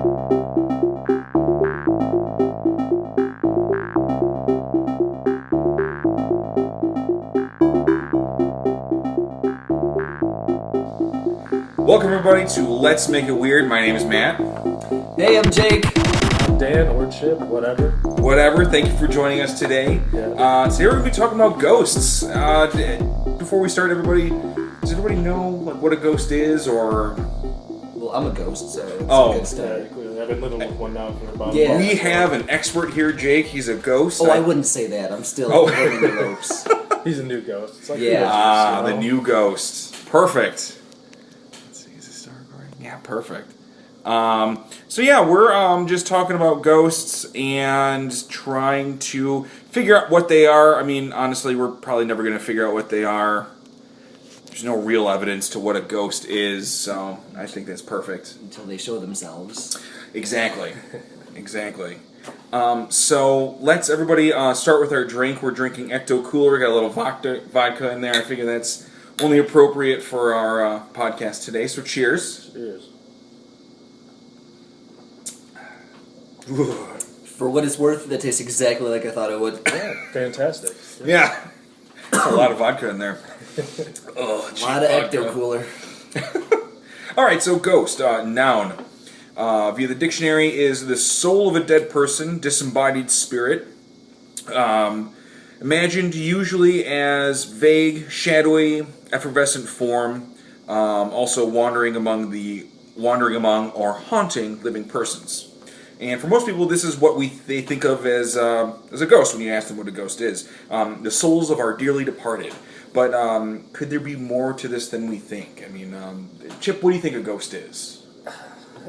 Welcome everybody to Let's Make It Weird. My name is Matt. Hey, I'm Jake. I'm Dan or Chip, whatever. Whatever. Thank you for joining us today. Yeah. Today we're going to be talking about ghosts. Before we start, everybody, does everybody know what a ghost is, or? Well, I'm a ghost, so it's Oh. a good start. Yeah, clearly. I've been living with one now for about Yeah. a month. We have an expert here, Jake. He's a ghost. Oh, I wouldn't say that. I'm still Oh. learning the ropes. He's a new ghost. It's like Yeah. The new ghost. Perfect. Let's see, is this still recording? Yeah, perfect. So yeah, we're just talking about ghosts and trying to figure out what they are. I mean, honestly, we're probably never going to figure out what they are. There's no real evidence to what a ghost is, so I think that's perfect. Until they show themselves. Exactly. Exactly. So let's everybody start with our drink. We're drinking Ecto Cooler. We got a little vodka in there. I figure that's only appropriate for our podcast today. So cheers. Cheers. For what it's worth, that tastes exactly like I thought it would. Yeah, fantastic. Yeah. There's a lot of vodka in there. Oh, A lot of Ecto Cooler. All right, so ghost, noun. Via the dictionary is the soul of a dead person, disembodied spirit. Imagined usually as vague, shadowy, effervescent form. Also wandering among or haunting living persons. And for most people, this is what they think of as a ghost when you ask them what a ghost is. The souls of our dearly departed. But could there be more to this than we think? I mean, Chip, what do you think a ghost is?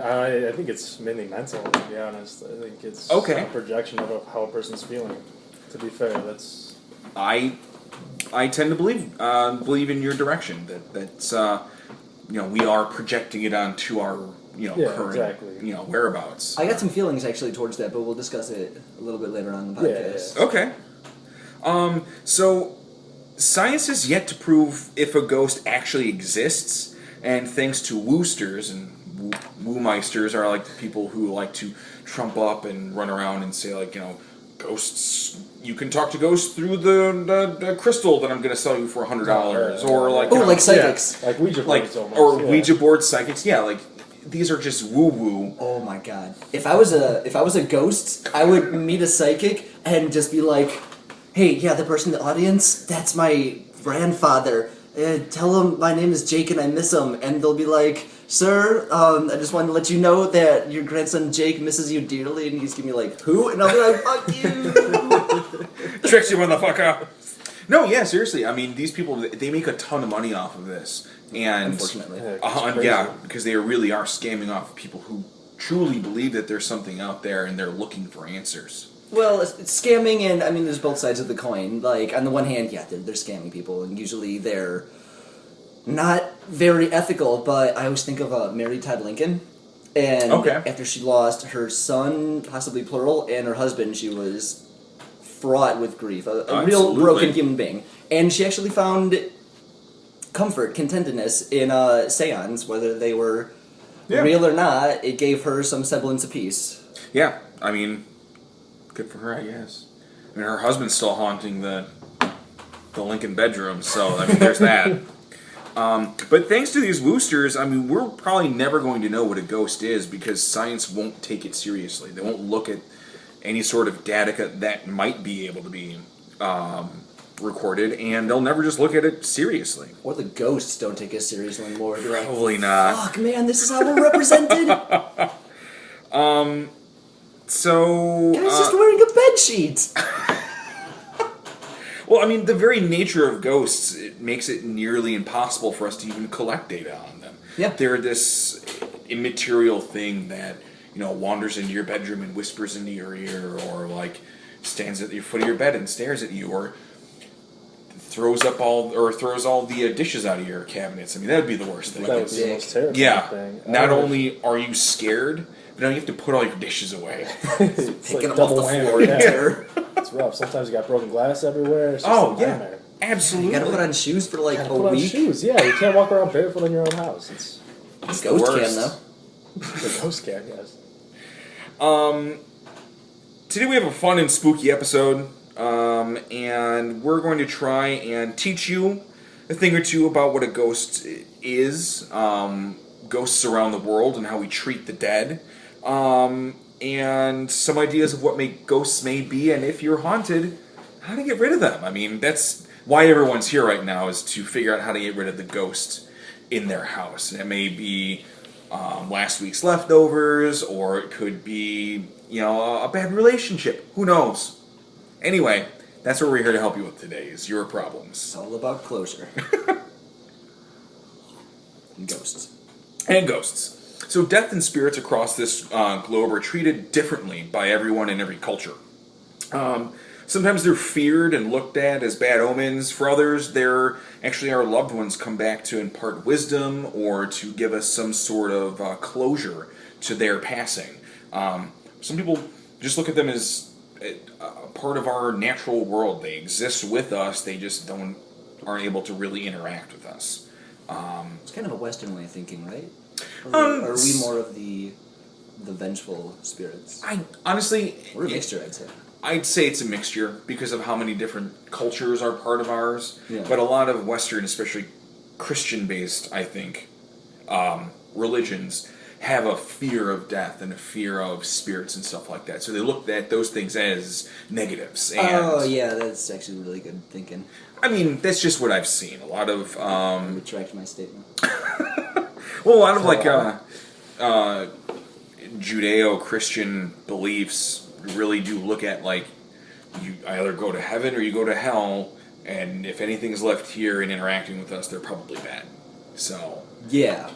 I think it's mainly mental, to be honest. I think it's Okay. a projection of how a person's feeling. To be fair, that's... I tend to believe in your direction that's we are projecting it onto our current exactly. Whereabouts. I got some feelings actually towards that, but we'll discuss it a little bit later on in the podcast. Okay. So science has yet to prove if a ghost actually exists, and thanks to woosters and woomeisters are like the people who like to trump up and run around and say ghosts. You can talk to ghosts through the crystal that I'm going to sell you for $100, or like like psychics. Yeah, like Ouija boards almost. or Ouija board psychics. Yeah, like these are just woo woo. Oh my god! If I was a ghost, I would meet a psychic and just be like, "Hey, yeah, the person in the audience, that's my grandfather. Tell him my name is Jake and I miss him." And they'll be like, "Sir, I just wanted to let you know that your grandson Jake misses you dearly." And he's gonna be like, "Who?" And I'll be like, "Fuck you." Tricks you, motherfucker. No, yeah, seriously. I mean, these people, they make a ton of money off of this. And Unfortunately. because they really are scamming off people who truly believe that there's something out there and they're looking for answers. Well, it's scamming, and I mean, there's both sides of the coin. Like, on the one hand, yeah, they're scamming people, and usually they're not very ethical, but I always think of Mary Todd Lincoln. And after she lost her son, possibly plural, and her husband, she was fraught with grief. A real broken human being. And she actually found comfort, contentedness in seance, whether they were real or not. It gave her some semblance of peace. Yeah, I mean, good for her, I guess. I mean, her husband's still haunting the Lincoln bedroom, so I mean, there's that. But thanks to these woosters, I mean, we're probably never going to know what a ghost is because science won't take it seriously. They won't look at any sort of data that might be able to be recorded, and they'll never just look at it seriously. Or the ghosts don't take us seriously anymore. They're like, probably not. Fuck, man, this is how we're represented? So... Guy's just wearing a bedsheet. Well, I mean, the very nature of ghosts, it makes it nearly impossible for us to even collect data on them. Yeah. They're this immaterial thing that, wanders into your bedroom and whispers into your ear, or, like, stands at the foot of your bed and stares at you, or throws all the dishes out of your cabinets. I mean, that would be the worst thing. That would be the most terrifying thing. Not only are you scared, but now you have to put all your dishes away. It's Picking like them off double the whammy. floor. Yeah. It's rough. Sometimes you got broken glass everywhere. It's just a nightmare. Absolutely. You gotta put on shoes for like a Put on week. shoes. Yeah, you can't walk around barefoot in your own house. It's Ghost worst. can though. the ghost can, yes. Today we have a fun and spooky episode, and we're going to try and teach you a thing or two about what a ghost is, ghosts around the world, and how we treat the dead, and some ideas of what ghosts may be, and if you're haunted, how to get rid of them. I mean, that's why everyone's here right now, is to figure out how to get rid of the ghost in their house. And it may be last week's leftovers, or it could be, a bad relationship. Who knows? Anyway, that's what we're here to help you with today, is your problems. It's all about closure. And ghosts. And ghosts. So death and spirits across this globe are treated differently by everyone in every culture. Sometimes they're feared and looked at as bad omens. For others, they're actually our loved ones come back to impart wisdom or to give us some sort of closure to their passing. Some people just look at them as a part of our natural world. They exist with us. They just aren't able to really interact with us. It's kind of a Western way of thinking, right? Are we more of the vengeful spirits? We're a mixture, I'd say. I'd say it's a mixture because of how many different cultures are part of ours. Yeah. But a lot of Western, especially Christian-based, I think, religions have a fear of death and a fear of spirits and stuff like that. So they look at those things as negatives. And that's actually really good thinking. I mean, that's just what I've seen. A lot of... I retract my statement. Well, a lot of Judeo-Christian beliefs really do look at you either go to heaven or you go to hell, and if anything's left here and interacting with us, they're probably bad. So yeah.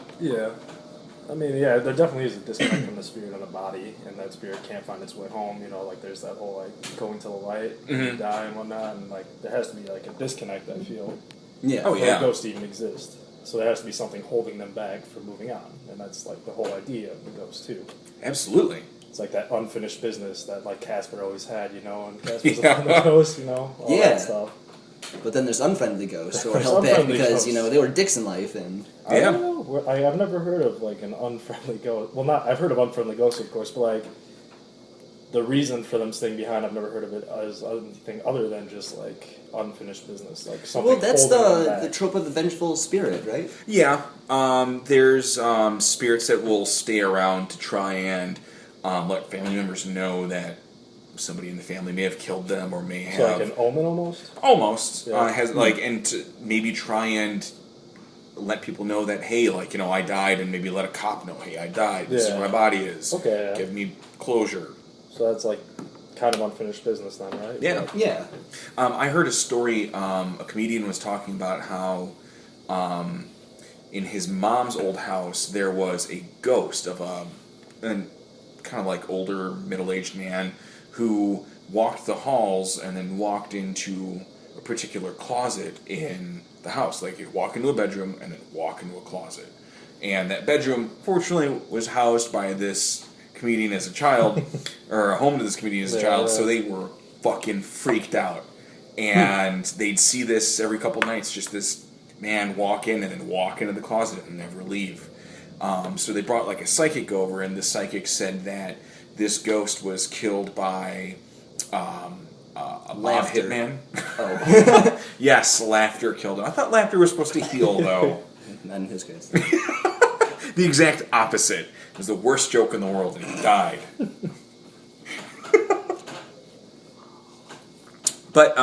I mean, there definitely is a disconnect from the spirit of the body, and that spirit can't find its way home. There's that whole going to the light, and die and whatnot, and there has to be a disconnect. I feel. Yeah. For a ghost to even exist. So there has to be something holding them back from moving on, and that's the whole idea of the ghost too. Absolutely. It's that unfinished business that Casper always had, and Casper's a friendly ghost, all that stuff. But then there's unfriendly ghosts who are held back because they were dicks in life, and I don't know. I've never heard of an unfriendly ghost. Well, I've heard of unfriendly ghosts, of course, but the reason for them staying behind, I've never heard of it as anything other than just unfinished business, something. Well, that's the trope of the vengeful spirit, right? Yeah. There's spirits that will stay around to try and let family members know that somebody in the family may have killed them or may have... So an omen almost? Almost. Yeah. And to maybe try and let people know that, hey, I died, and maybe let a cop know, hey, I died, this is where my body is. Okay, yeah. Give me closure. So that's kind of unfinished business then, right? Yeah. Yeah. I heard a story, a comedian was talking about how in his mom's old house there was a ghost of a kind of older, middle-aged man who walked the halls and then walked into a particular closet in the house. He'd walk into a bedroom and then walk into a closet. And that bedroom, fortunately, was housed by this comedian as a child, or a home to this comedian as a child, so they were fucking freaked out. And they'd see this every couple nights, just this man walk in and then walk into the closet and never leave. So they brought a psychic over, and the psychic said that this ghost was killed by a mob hitman. Oh. Yes, laughter killed him. I thought laughter was supposed to heal, though. Not in his case. The exact opposite. It was the worst joke in the world, and he died. But,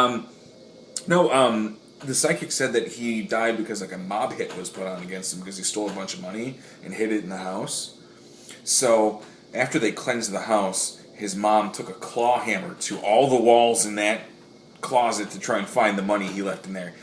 the psychic said that he died because a mob hit was put on against him because he stole a bunch of money and hid it in the house. So after they cleansed the house, his mom took a claw hammer to all the walls in that closet to try and find the money he left in there.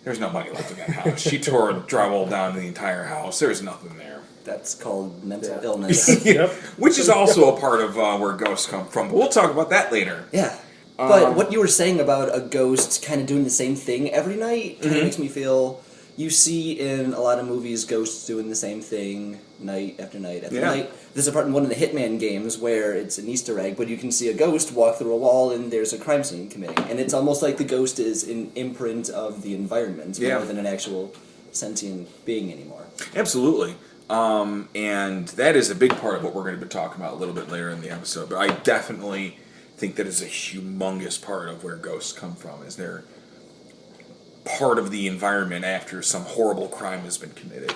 There's no money left in that house. She tore drywall down the entire house. There's nothing there. That's called mental illness. Yep. Which is also a part of where ghosts come from. But we'll talk about that later. Yeah. But what you were saying about a ghost kind of doing the same thing every night kind of makes me feel... You see in a lot of movies ghosts doing the same thing night after night after night. There's a part in one of the Hitman games where it's an Easter egg, but you can see a ghost walk through a wall and there's a crime scene committing. And it's almost like the ghost is an imprint of the environment more than an actual sentient being anymore. Absolutely. And that is a big part of what we're going to be talking about a little bit later in the episode. But I definitely think that is a humongous part of where ghosts come from, is they're part of the environment after some horrible crime has been committed.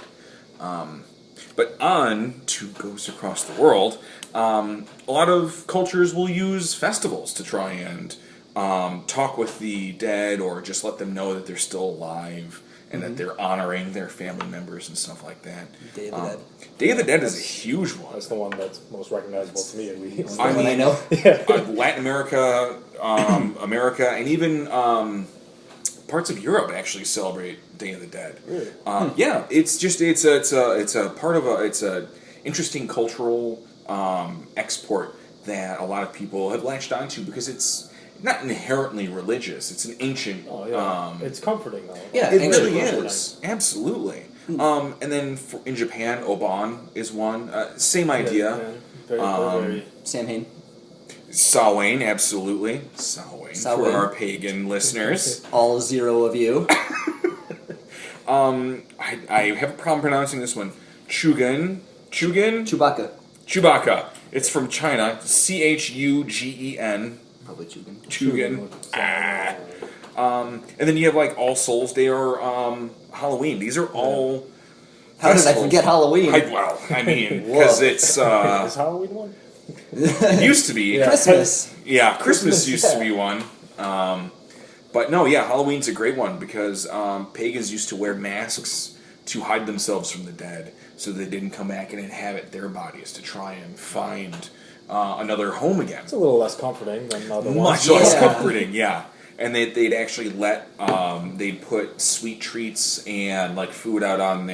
But on to ghosts across the world, a lot of cultures will use festivals to try and talk with the dead, or just let them know that they're still alive and that they're honoring their family members and stuff like that. Day of the Dead. Day of the Dead is a huge one. That's the one that's most recognizable to me, at least. I mean, I know. Latin America, America, and even parts of Europe actually celebrate Day of the Dead. Really? Yeah, it's a part of it's a interesting cultural export that a lot of people have latched onto, because it's not inherently religious. It's an ancient. Oh yeah, it's comforting though. Yeah, It ancient really culture. is. Absolutely. And then in Japan, Oban is one. Same idea. Yeah, very. Samhain. Samhain, absolutely. Samhain for Samhain. our pagan listeners. All 0 of you. I have a problem pronouncing this one. Chugan. Chewbacca. Chewbacca. It's from China. Chugen. Probably Chugan. Chugan. And then you have like All Souls Day or Halloween. These are all. How did I festivals. forget Halloween? I mean, because it's Is Halloween one? it used to be. Yeah. Christmas. Yeah, Christmas Christmas, used to yeah. be one. But no, yeah, Halloween's a great one, because pagans used to wear masks to hide themselves from the dead, so they didn't come back and inhabit their bodies to try and find another home again. It's a little less comforting than other Much ones. less Yeah. comforting, yeah. And they'd actually they'd put sweet treats and like food out on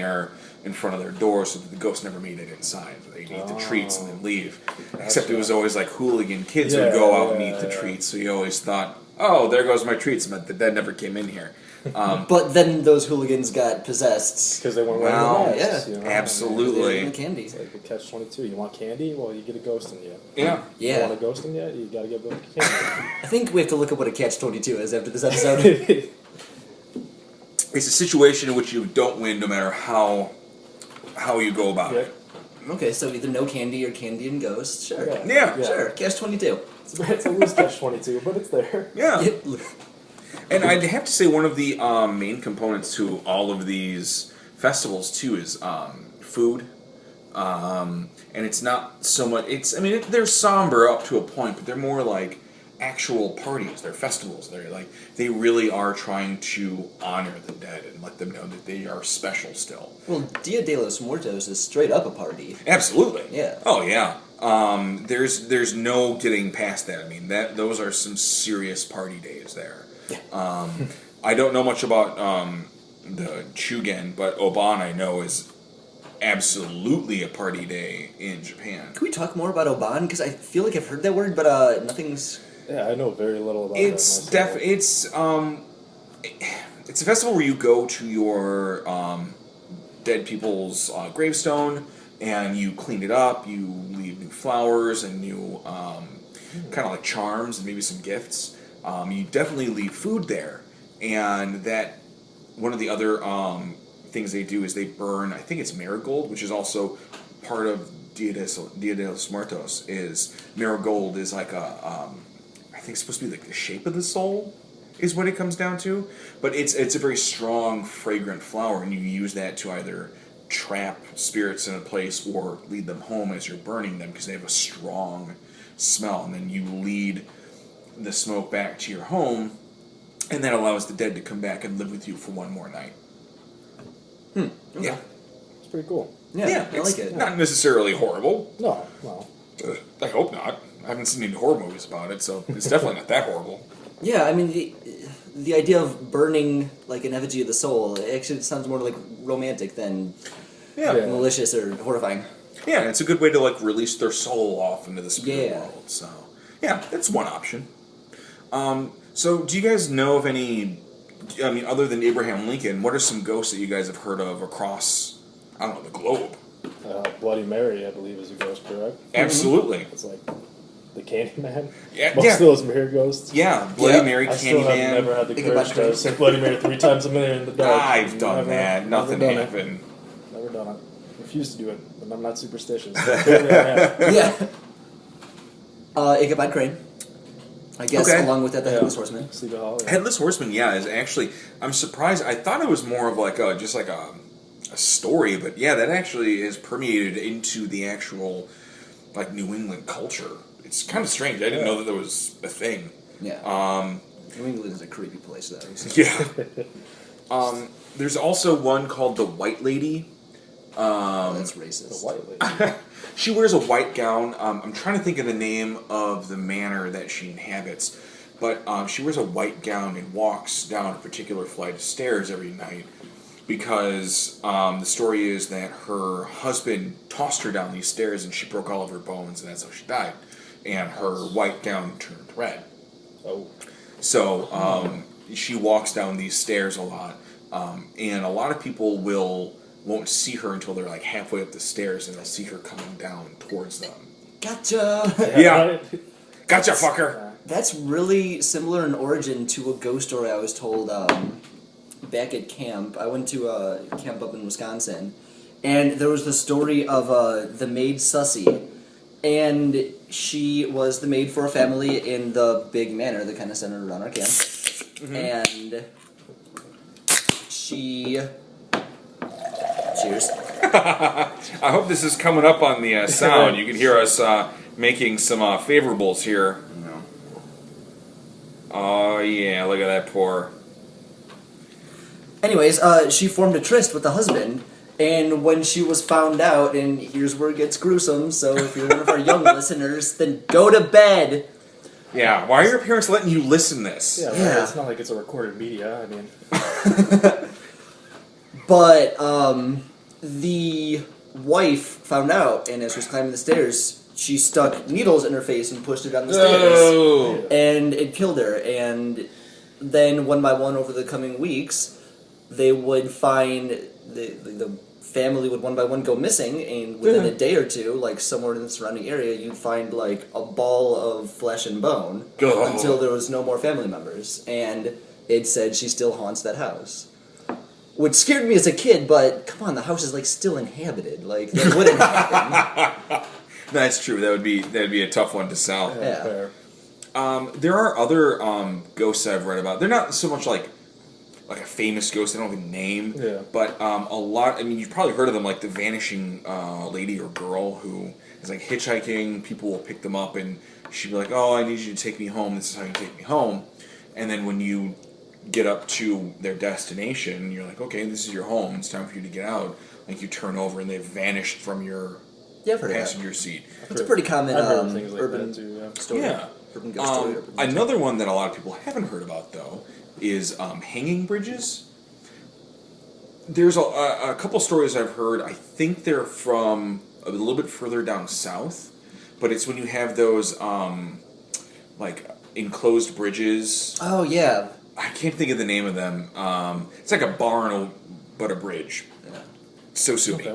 in front of their door, so that the ghosts never made it inside. They'd eat the treats and then leave. Except it was always like hooligan kids who would go out and eat the treats, so you always thought, oh, there goes my treats, but the dead never came in here. But then those hooligans got possessed. Because they weren't Well, wearing the masks. yeah. You know? Absolutely. And candy. It's like the catch-22. You want candy? Well, you get a ghost in you. Yeah. You Yeah. want a ghost in you? You gotta get a candy. I think we have to look up what a catch-22 is after this episode. It's a situation in which you don't win no matter how you go about Yeah. it. Okay, so either no candy or candy and ghost. Sure. Yeah. Yeah. Sure. Catch-22. It's a loose catch-22, but it's there. Yeah. Yep. And I'd have to say one of the main components to all of these festivals too is food, and it's not so much. They're somber up to a point, but they're more like actual parties. They're festivals. They really are trying to honor the dead and let them know that they are special still. Well, Dia de los Muertos is straight up a party. Absolutely. Yeah. Oh yeah. There's no getting past that. I mean, those are some serious party days there. I don't know much about the Chugen, but Oban I know is absolutely a party day in Japan. Can we talk more about Oban? Because I feel like I've heard that word, but nothing's... Yeah, I know very little about It's that myself. it's a festival where you go to your dead people's gravestone and you clean it up. You leave new flowers and new kind of like charms and maybe some gifts. You definitely leave food there, and that one of the other things they do is they burn. I think it's marigold, which is also part of Dia de los Muertos. Is marigold is like I think it's supposed to be like the shape of the soul, is what it comes down to. But it's a very strong, fragrant flower, and you use that to either trap spirits in a place or lead them home as you're burning them, because they have a strong smell, and then you lead the smoke back to your home, and that allows the dead to come back and live with you for one more night. Okay. Yeah. It's pretty cool. Yeah, I it's like it. not necessarily horrible. No, well, I hope not. I haven't seen any horror movies about it, so it's definitely not that horrible. Yeah, I mean, the idea of burning like an effigy of the soul, it actually sounds more like romantic than Yeah. Yeah. malicious or horrifying. Yeah, and it's a good way to like release their soul off into the spirit Yeah. world. So, yeah, that's one option. So do you guys know of any? I mean, other than Abraham Lincoln, what are some ghosts that you guys have heard of across? I don't know, the globe. Bloody Mary, I believe, is a ghost, correct? Absolutely. It's like the Candyman. Yeah, Most yeah. of those are ghosts. Yeah, Bloody Yeah. Mary, I still have Candyman. never had the Think courage about to say Bloody Mary 3 times a minute in the dark. I've done that. Nothing never done it. happened. Never done it. refuse to do it, and I'm not superstitious. Totally I am. Yeah. Ichabod Crane. I guess Okay. along with that, the Headless Horseman. Sleepy Hollow. Yeah. Headless Horseman, yeah, is actually. I'm surprised. I thought it was more of like just like a story, but yeah, that actually is permeated into the actual like New England culture. It's kind of strange. I didn't know that there was a thing. Yeah. New England is a creepy place, though. So. Yeah. There's also one called the White Lady. That's racist. The White Lady. She wears a white gown. I'm trying to think of the name of the manor that she inhabits, but she wears a white gown and walks down a particular flight of stairs every night because the story is that her husband tossed her down these stairs and she broke all of her bones, and that's how she died. And her white gown turned red. Oh. So she walks down these stairs a lot, and a lot of people won't see her until they're like halfway up the stairs, and they'll see her coming down towards them. Gotcha! Yeah. Gotcha, fucker! That's really similar in origin to a ghost story I was told back at camp. I went to a camp up in Wisconsin, and there was the story of the maid Sussy, and she was the maid for a family in the big manor that kind of centered around our camp. Mm-hmm. And she... Cheers. I hope this is coming up on the sound. You can hear us making some favorables here. No. Oh, yeah, look at that pour. Anyways, she formed a tryst with the husband, and when she was found out, and here's where it gets gruesome, so if you're one of our young listeners, then go to bed. Yeah, why are your parents letting you listen to this? Yeah, Yeah. It's not like it's a recorded media. I mean, But the wife found out, and as she was climbing the stairs, she stuck needles in her face and pushed her down the stairs, Oh. and it killed her. And then one by one, over the coming weeks, they would find the family would one by one go missing, and within a day or two, like somewhere in the surrounding area, you'd find like a ball of flesh and bone Oh. until there was no more family members. And it said she still haunts that house. Which scared me as a kid, but come on, the house is like still inhabited. Like that wouldn't happen. That's true. That'd be a tough one to sell. Yeah. fair. There are other ghosts I've read about. They're not so much like a famous ghost. They don't have a name. Yeah. But a lot. I mean, you've probably heard of them, like the vanishing lady or girl who is like hitchhiking. People will pick them up, and she'd be like, "Oh, I need you to take me home. This is how you take me home." And then when you get up to their destination, you're like, "Okay, this is your home. It's time for you to get out." Like you turn over, and they've vanished from your Yeah, I've heard of that. passenger seat. It's a pretty common I've heard of things like urban that too. Yeah. story. Yeah. Urban ghost story. Urban legend. Another one that a lot of people haven't heard about, though, is hanging bridges. There's a couple stories I've heard. I think they're from a little bit further down south, but it's when you have those like enclosed bridges. Oh yeah. I can't think of the name of them. It's like a barn, but a bridge. Yeah. So sue me.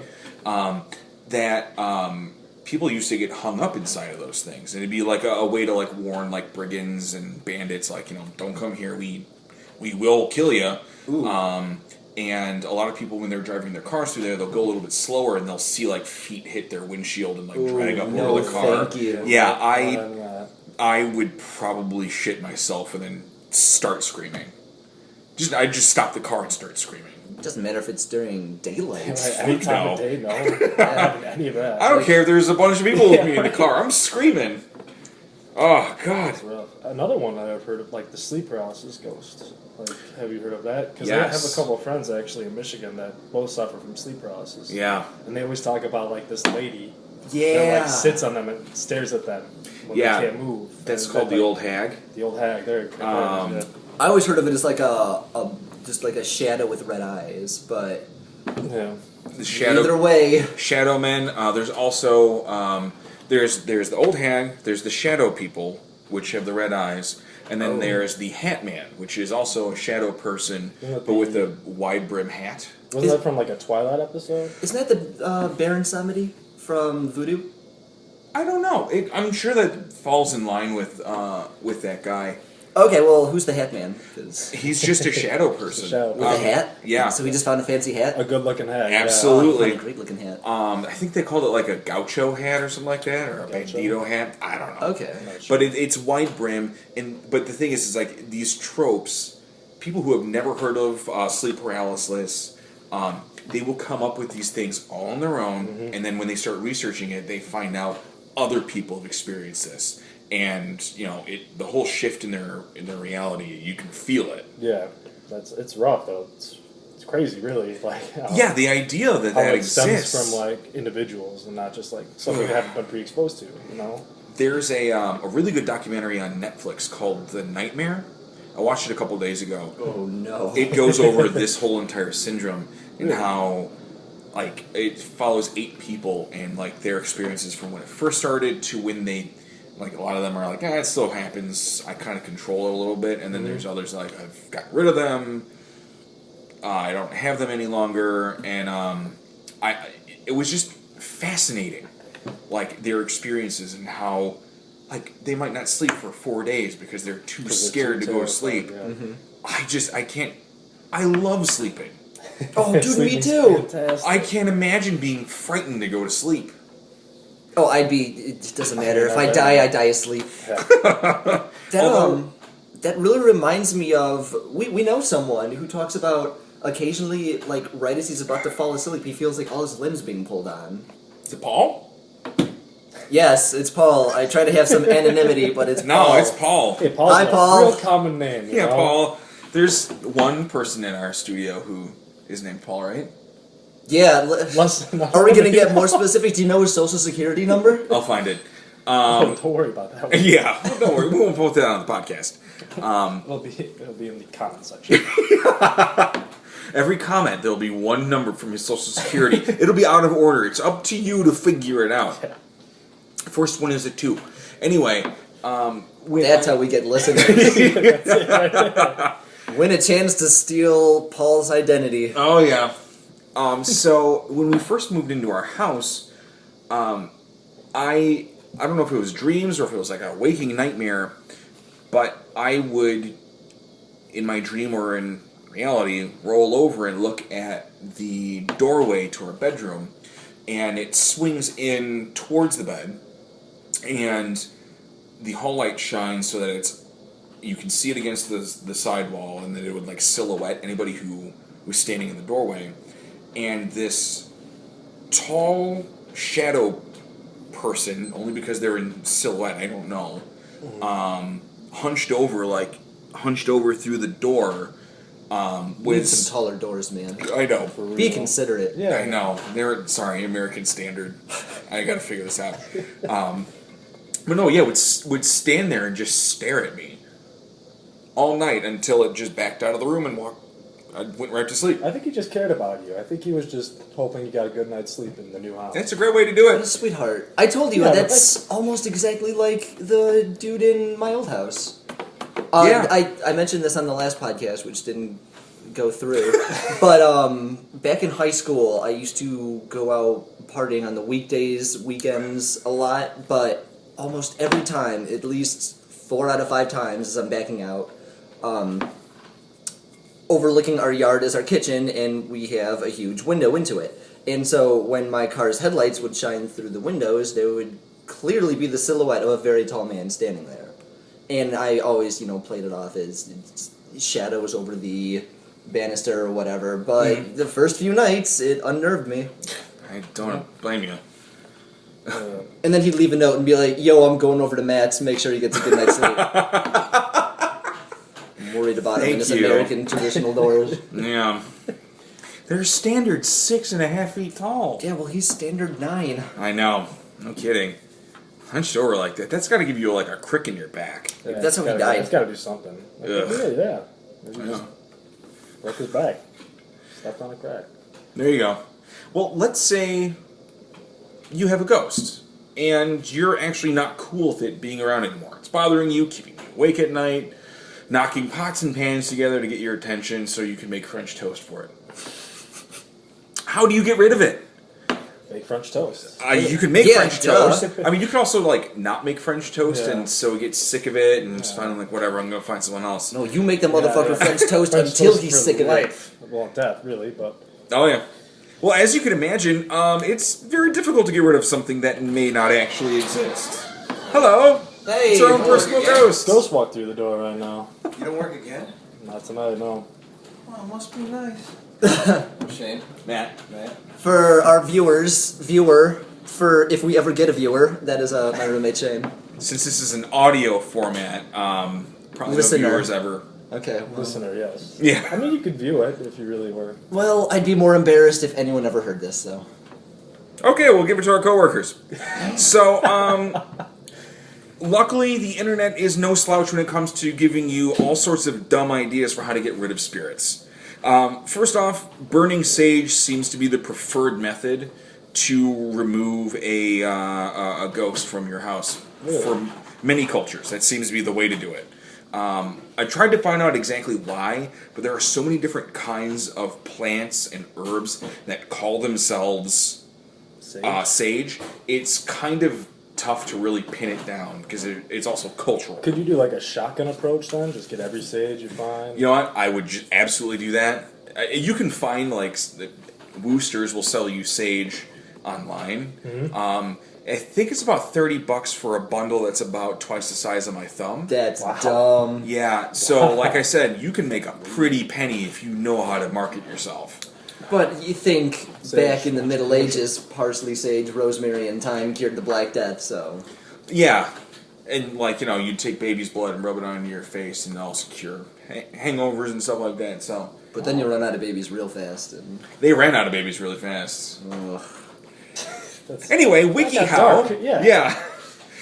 Okay. That people used to get hung up inside of those things, and it'd be like a way to like warn like brigands and bandits, like, you know, don't come here. We will kill you. And a lot of people, when they're driving their cars through there, they'll go a little bit slower, and they'll see like feet hit their windshield and like drag up no, over the car. thank you. Yeah, that. I would probably shit myself and then start screaming. I'd just stop the car and start screaming. It doesn't matter if it's during daylight. Any time of day, no. Not having any of that. I don't Like- care if there's a bunch of people with Yeah, me in the right. car. I'm screaming. Oh, God. It's rough. Another one that I've heard of, like the sleep paralysis ghost. Like, have you heard of that? Because I have Yes. a couple of friends actually in Michigan that both suffer from sleep paralysis. Yeah. And they always talk about like this lady that Yeah. like sits on them and stares at them when Yeah. they can't move. That's And called then, the like, old hag. The old hag. There. Um, I always heard of it as like a just like a shadow with red eyes, but yeah. The shadow. either way, Shadow men. There's also there's the old hag. There's the shadow people, which have the red eyes, and then there's the hat man, which is also a shadow person, Isn't but that with the- a wide brim hat. Wasn't that from like a Twilight episode? isn't that the Baron Samedi from Voodoo? I don't know. I'm sure that falls in line with that guy. Okay, well, who's the Hat Man? 'Cause He's just a shadow person. shadow. with a hat? Yeah. So he just found a fancy hat? A good-looking hat. Absolutely. Oh, a great looking hat. I think they called it like a gaucho hat or something like that, or a Gaucho? bandito hat. I don't know. Okay. Yeah. Not sure. But it's wide brim, but the thing is like these tropes. People who have never heard of sleep paralysis, they will come up with these things all on their own, and then when they start researching it, they find out other people have experienced this, and the whole shift in their reality, you can feel it. Yeah, it's rough though. It's crazy, really. Like Yeah, the idea that how that it stems exists from like individuals and not just like something they haven't been pre-exposed to. There's a really good documentary on Netflix called The Nightmare. I watched it a couple days ago. Oh, no. It goes over this whole entire syndrome and how, like, it follows 8 people and, like, their experiences from when it first started to when they, like, a lot of them are like, it still happens. I kind of control it a little bit. And then there's others like, I've got rid of them. I don't have them any longer. And it was just fascinating, like, their experiences and how, like, they might not sleep for 4 days because they're too scared to go to sleep. Yeah. I can't. I love sleeping. Oh, dude, me Sleeping's too. fantastic. I can't imagine being frightened to go to sleep. Oh, it doesn't matter. If I die asleep. Yeah. That really reminds me of, we know someone who talks about occasionally, like, right as he's about to fall asleep, he feels like all his limbs being pulled on. Is it Paul? Yes, it's Paul. I try to have some anonymity, but it's Paul. No, it's Paul. Hey, Paul's Hi, a Paul. real common name. you Yeah, know? Paul. There's one person in our studio who is named Paul, right? Yeah. Are we going to get more specific? Do you know his social security number? I'll find it. Don't worry about that one. Yeah, don't worry. We won't put that on the podcast. It'll be in the comment section. Every comment, there'll be one number from his social security. It'll be out of order. It's up to you to figure it out. Yeah. First one is a 2. Anyway, That's how we get listeners. Win a chance to steal Paul's identity. Oh yeah. So when we first moved into our house, I don't know if it was dreams or if it was like a waking nightmare, but I would, in my dream or in reality, roll over and look at the doorway to our bedroom, and it swings in towards the bed, and the hall light shines so that you can see it against the sidewall, and that it would like silhouette anybody who was standing in the doorway. And this tall shadow person, only because they're in silhouette, I don't know, hunched over through the door. We need some taller doors, man. I know. Be considerate. Yeah. I know. Sorry, American standard. I gotta figure this out. But no, yeah, would stand there and just stare at me all night until it just backed out of the room and I went right to sleep. I think he just cared about you. I think he was just hoping you got a good night's sleep in the new house. That's a great way to do What a it. sweetheart. I told you, Yeah, but that's almost exactly like the dude in my old house. Yeah. I mentioned this on the last podcast, which didn't go through. But back in high school, I used to go out partying on the weekdays, weekends a lot, but almost every time, at least 4 out of 5 times as I'm backing out, overlooking our yard is our kitchen, and we have a huge window into it. And so when my car's headlights would shine through the windows, there would clearly be the silhouette of a very tall man standing there. And I always, played it off as shadows over the banister or whatever. But the first few nights, it unnerved me. I don't blame you. And then he'd leave a note and be like, "Yo, I'm going over to Matt's. Make sure he gets a good night's sleep." I'm worried about him in his Thank you. American traditional doors. Yeah. They're standard 6.5 feet tall. Yeah, well, he's standard 9. I know. No kidding. Hunched over like that. That's got to give you like a crick in your back. Yeah, That's how he it's died. It's got to do something. Like, Ugh. yeah. Maybe I just know. broke his back. Stepped on a crack. There you go. Well, let's say you have a ghost, and you're actually not cool with it being around anymore. It's bothering you, keeping you awake at night, knocking pots and pans together to get your attention so you can make French toast for it. How do you get rid of it? Make French toast. You can make Yeah, French duh. toast. I mean, you can also like not make French toast, Yeah. and so get sick of it, and just finally like whatever. I'm gonna find someone else. No, you make the motherfucker yeah. French toast French until toast he's for sick of it. life. Well, death, really, but Oh yeah. Well, as you can imagine, it's very difficult to get rid of something that may not actually exist. Hello. Hey, It's our own don't personal work again. ghost. Ghost walked through the door right now. You don't work again? Not tonight, no. Well, it must be nice. Shane? Matt. For our viewer, for if we ever get a viewer, that is my roommate Shane. Since this is an audio format, probably Listener. no viewers ever. Okay. Well, Listener, yes. Yeah. I mean, you could view it if you really were. well, I'd be more embarrassed if anyone ever heard this. So. Okay, we'll give it to our coworkers. So, luckily, the internet is no slouch when it comes to giving you all sorts of dumb ideas for how to get rid of spirits. First off, burning sage seems to be the preferred method to remove a ghost from your house. Really? For many cultures, that seems to be the way to do it. I tried to find out exactly why, but there are so many different kinds of plants and herbs that call themselves sage. It's kind of tough to really pin it down because it's also cultural. Could you do like a shotgun approach then? Just get every sage you find? You know what? I would just absolutely do that. You can find like Woosters will sell you sage online. Mm-hmm. I think it's about $30 for a bundle that's about twice the size of my thumb. That's Wow. dumb. Yeah, so like I said, you can make a pretty penny if you know how to market yourself. But you think Sage. back in the Middle Ages, parsley, sage, rosemary, and thyme cured the Black Death, so... Yeah, and like, you know, you'd take baby's blood and rub it on your face and also cure hangovers and stuff like that, so... But then you run out of babies real fast, and... They ran out of babies really fast. Ugh. That's- Anyway, got WikiHow. dark, yeah.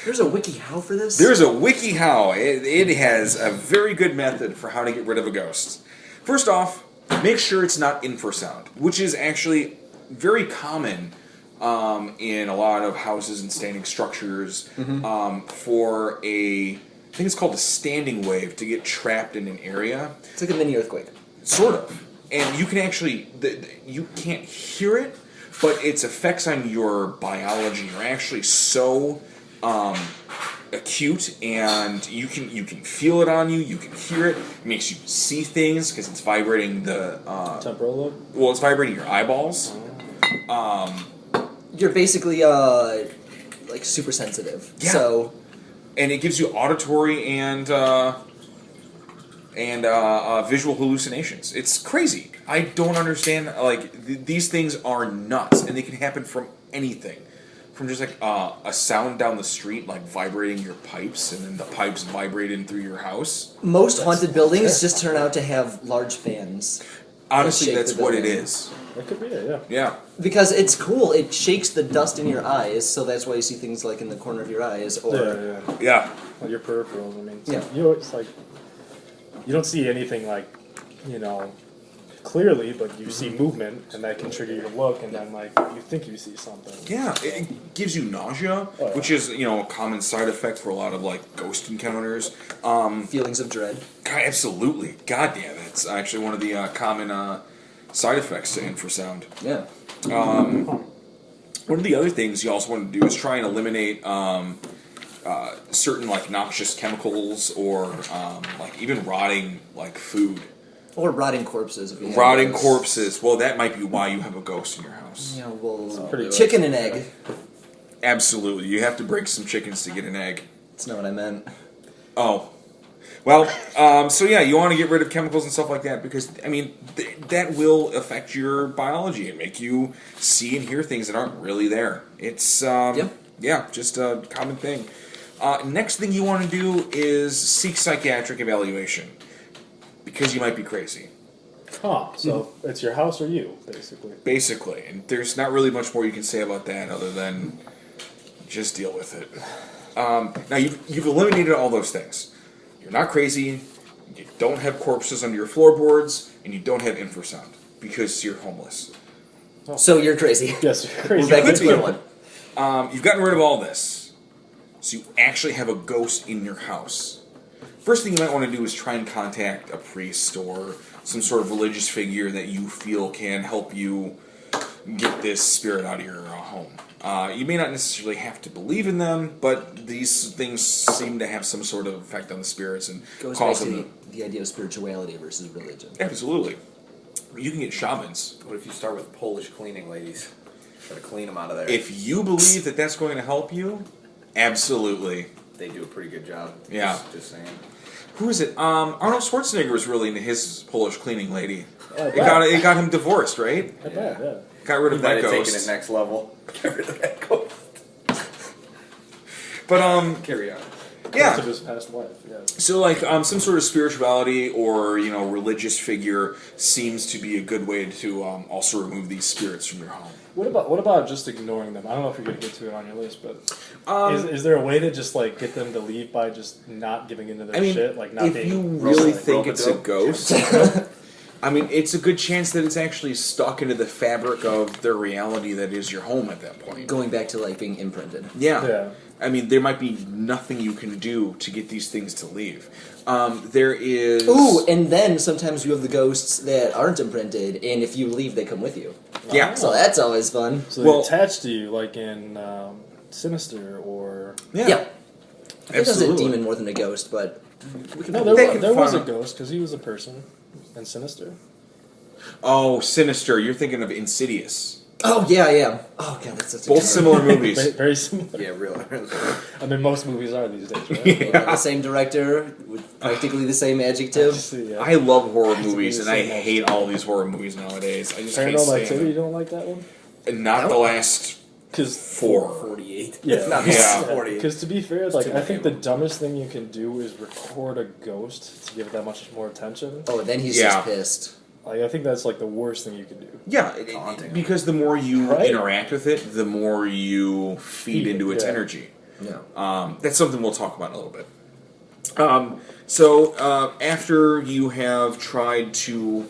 There's a WikiHow for this? There's a WikiHow. It has a very good method for how to get rid of a ghost. First off, make sure it's not infrasound, which is actually very common in a lot of houses and standing structures for I think it's called a standing wave to get trapped in an area. It's like a mini earthquake. Sort of. And you can actually, you can't hear it, but its effects on your biology are actually so acute, and you can feel it on you, you can hear it. It makes you see things because it's vibrating the Temporal lobe? well, it's vibrating your eyeballs. You're basically, like, super sensitive. Yeah. So, And it gives you auditory and visual hallucinations. It's crazy. I don't understand. Like these things are nuts, and they can happen from anything, from just like a sound down the street, like vibrating your pipes, and then the pipes vibrate in through your house. most haunted buildings just turn out to have large fans. Honestly, shake that's the what it building. is. That could be it, yeah. Yeah. Because it's cool, it shakes the dust in your eyes, so that's why you see things like in the corner of your eyes, or... Yeah. Yeah. Well, your peripherals, I mean. Yeah. It's like, you don't see anything like, you know, clearly, but you see movement, and that can trigger your look, and then, like, you think you see something. Yeah, it gives you nausea, Oh, yeah. which is, you know, a common side effect for a lot of like ghost encounters. Feelings of dread. God, absolutely. God damn, it's actually one of the common side effects to infrasound. Yeah. One of the other things you also want to do is try and eliminate certain like noxious chemicals or like even rotting like food. Or rotting corpses. If you have Rotting those. corpses. Well, that might be why you have a ghost in your house. Yeah, well, pretty chicken and egg. Absolutely. You have to break some chickens to get an egg. That's not what I meant. Oh. Well, so yeah, you want to get rid of chemicals and stuff like that because, I mean, that will affect your biology and make you see and hear things that aren't really there. It's, yeah, just a common thing. Next thing you want to do is seek psychiatric evaluation because you might be crazy. Huh, so it's your house or you, basically. Basically. And there's not really much more you can say about that other than just deal with it. Now, you've eliminated all those things. You're not crazy, you don't have corpses under your floorboards, and you don't have infrasound because you're homeless. So you're crazy. Yes, you're crazy. We're back to Could be. square one. You've gotten rid of all this, so you actually have a ghost in your house. First thing you might want to do is try and contact a priest or some sort of religious figure that you feel can help you get this spirit out of your home. You may not necessarily have to believe in them, but these things seem to have some sort of effect on the spirits and Goes cause back to them the idea of spirituality versus religion. Absolutely. You can get shamans. What if you start with Polish cleaning ladies? Try to clean them out of there. If you believe that that's going to help you, absolutely. They do a pretty good job. Yeah. Just saying. Who is it? Arnold Schwarzenegger was really into his Polish cleaning lady. Oh, It got him divorced, right? Not bad, yeah. Got rid of Might that have taken ghost. it next level. Get rid of that ghost. But Carry on. yeah. To his past life, yeah. So like some sort of spirituality or religious figure seems to be a good way to also remove these spirits from your home. What about just ignoring them? I don't know if you're gonna get to it on your list, but is there a way to just like get them to leave by just not giving into their shit, like not if being you really like, think it's a ghost, I mean, it's a good chance that it's actually stuck into the fabric of their reality that is your home at that point. Going back to like being imprinted. Yeah. I mean, there might be nothing you can do to get these things to leave. There is... Ooh, and then sometimes you have the ghosts that aren't imprinted, and if you leave, they come with you. Yeah. So that's always fun. So they Well- attach to you, like in Sinister or Yeah. I think it was a Absolutely. demon more than a ghost, but we can. no, They can there was a find- ghost because he was a person in Sinister. Oh, Sinister. You're thinking of Insidious. Oh yeah. Oh god, that's such a Both good similar Very, movies. very similar. Yeah, really. I mean, most movies are these days, right? one. The same director with practically the same adjective. Yeah. I love horror Has to be movies, the and I same as- hate all these horror movies nowadays. I just hate Paranormal seeing Activity, you them. don't like that one? And not the last Because 4. 48. yeah, Not Yeah. 48. Because to be fair, It's like too I many think of the them. dumbest thing you can do is record a ghost to give it that much more attention. Oh, then he's Yeah. just pissed. Like I think that's like the worst thing you can do. Yeah, Haunting. because the more you Right. interact with it, the more you feed Feed it, into its yeah. energy. Yeah. That's something we'll talk about in a little bit. So after you have tried to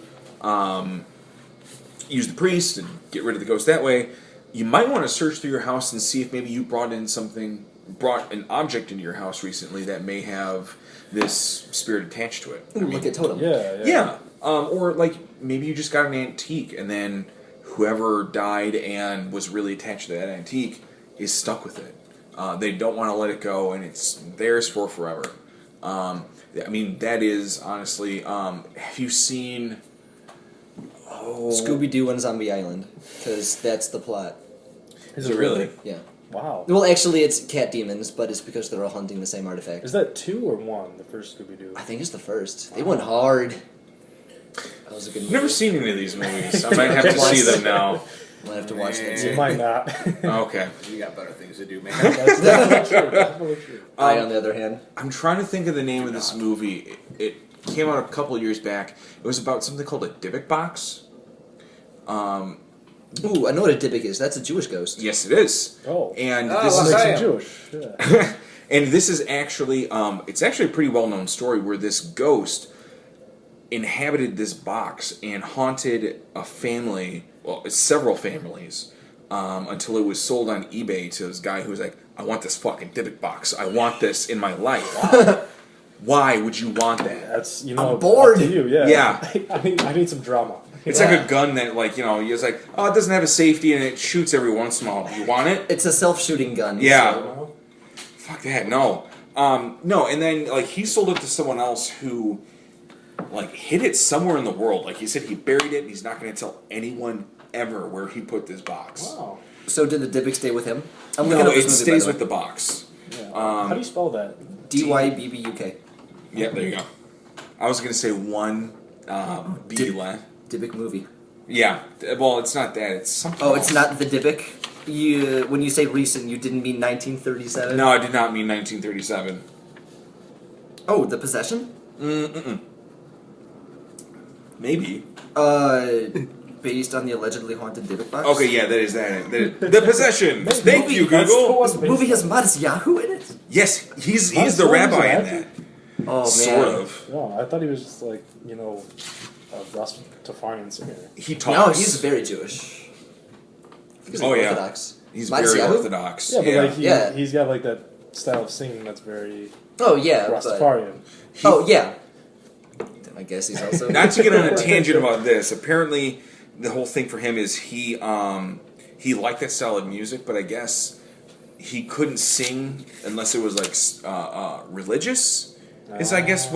use the priest and get rid of the ghost that way, you might want to search through your house and see if maybe you brought an object into your house recently that may have this spirit attached to it. Ooh, look at Totem. Yeah. Or like maybe you just got an antique and then whoever died and was really attached to that antique is stuck with it. They don't want to let it go and it's theirs for forever. I mean, that is honestly, have you seen... Scooby Doo on Zombie Island, because that's the plot. Is it really? Yeah. Wow. Well, actually, it's cat demons, but it's because they're all hunting the same artifact. Is that 2 or 1? The first Scooby Doo. I think it's the first. They went hard. That was a good I've movie. never seen any of these movies. I might have to see them now. Might have to watch that You soon. might not. Okay. You got better things to do, man. That's definitely true. Definitely true. I, on the other hand. I'm trying to think of the name of this movie. It came out a couple years back. It was about something called a Dybbuk box. Ooh, I know what a Dybbuk is. That's a Jewish ghost. Yes, it is. Oh. And Oh, this That is makes Damn. him Jewish. Yeah. and this is actually it's actually a pretty well known story where this ghost inhabited this box and haunted a family, well, several families, until it was sold on eBay to this guy who was like, "I want this fucking Dybbuk box. I want this in my life." Why would you want that? That's I'm bored. Up to you, yeah. Yeah. I need some drama. It's like a gun that, like, you're like, oh, it doesn't have a safety and it shoots every once in a while. You want it? It's a self-shooting gun. Yeah. so- Fuck that, no. No, and then, like, he sold it to someone else who, like, hid it somewhere in the world. Like, he said he buried it and he's not going to tell anyone ever where he put this box. Wow. So did the Dybbuk stay with him? I'm No, looking up it this movie, stays by with the the box. Yeah. How do you spell that? way. DYBBUK. Yeah, there you go. I was going to say one B left. Dybbuk movie. Yeah, well, it's not that. It's something Oh, it's else. not the Dybbuk? When you say recent, you didn't mean 1937? No, I did not mean 1937. Oh, The Possession? Maybe. Based on the allegedly haunted Dybbuk box? Okay, yeah, that is that. The Possession. Thank you, That's the Google. one This movie has Modest Yahoo in it? Yes, he's Huh? the So he's rabbi an in actor? that. Oh, man. Sort of. No, I thought he was just like, a Rastafarian singer. He No, talks. he's very Jewish. He's Oh, yeah. Orthodox. He's Modest very Yahoo? orthodox. Yeah, but like Yeah. he's got like that style of singing that's very Oh, yeah. But, Rastafarian. oh, yeah. Then I guess he's also... Not to get on a tangent about this, apparently the whole thing for him is he liked that style of music, but I guess he couldn't sing unless it was like religious. Is I guess